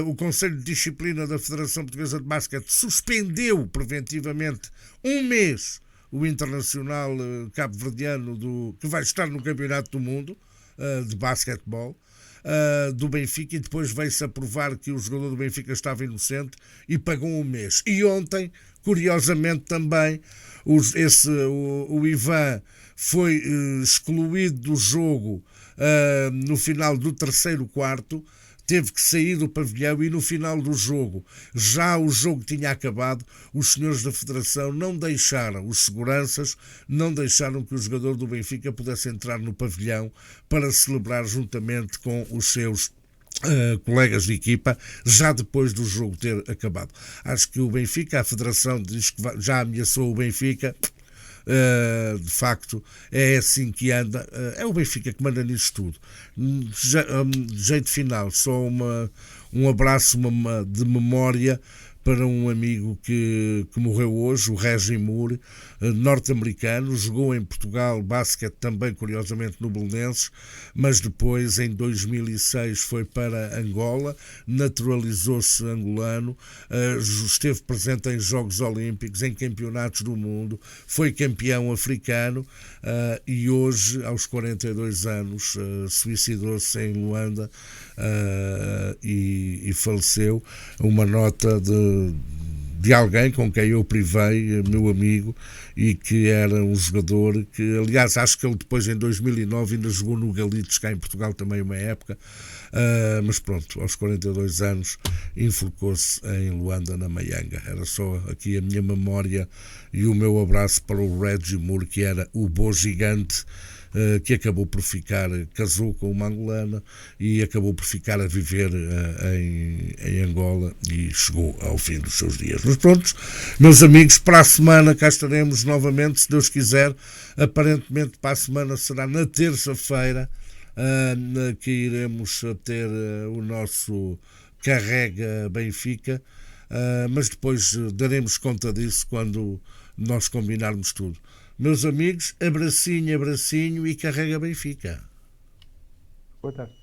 O Conselho de Disciplina da Federação Portuguesa de Basquete suspendeu preventivamente um mês o internacional cabo-verdiano que vai estar no Campeonato do Mundo de basquetebol do Benfica, e depois veio-se a provar que o jogador do Benfica estava inocente e pagou um mês. E ontem, curiosamente também, o Ivan foi excluído do jogo no final do terceiro quarto, teve que sair do pavilhão, e no final do jogo, já o jogo tinha acabado, os senhores da Federação não deixaram, os seguranças não deixaram que o jogador do Benfica pudesse entrar no pavilhão para celebrar juntamente com os seus colegas de equipa, já depois do jogo ter acabado. Acho que o Benfica, a Federação diz que já ameaçou o Benfica. De facto é assim que anda, é o Benfica que manda nisso tudo. De jeito final, só um abraço de memória para um amigo que morreu hoje, o Reggie Moore, norte-americano, jogou em Portugal basquete também, curiosamente, no Belenenses, mas depois, em 2006, foi para Angola, naturalizou-se angolano, esteve presente em Jogos Olímpicos, em campeonatos do mundo, foi campeão africano e hoje, aos 42 anos, suicidou-se em Luanda e faleceu. Uma nota de alguém com quem eu privei, meu amigo, e que era um jogador que, aliás, acho que ele depois em 2009 ainda jogou no Galitos, cá em Portugal também uma época, mas pronto, aos 42 anos enforcou-se em Luanda, na Maianga. Era só aqui a minha memória e o meu abraço para o Reggie Moore, que era o bom gigante, que acabou por casou com uma angolana e acabou por ficar a viver em Angola e chegou ao fim dos seus dias. Mas pronto, meus amigos, para a semana cá estaremos novamente, se Deus quiser. Aparentemente para a semana será na terça-feira que iremos ter o nosso Carrega Benfica, mas depois daremos conta disso quando nós combinarmos tudo. Meus amigos, abracinho, abracinho e Carrega Benfica. Boa tarde.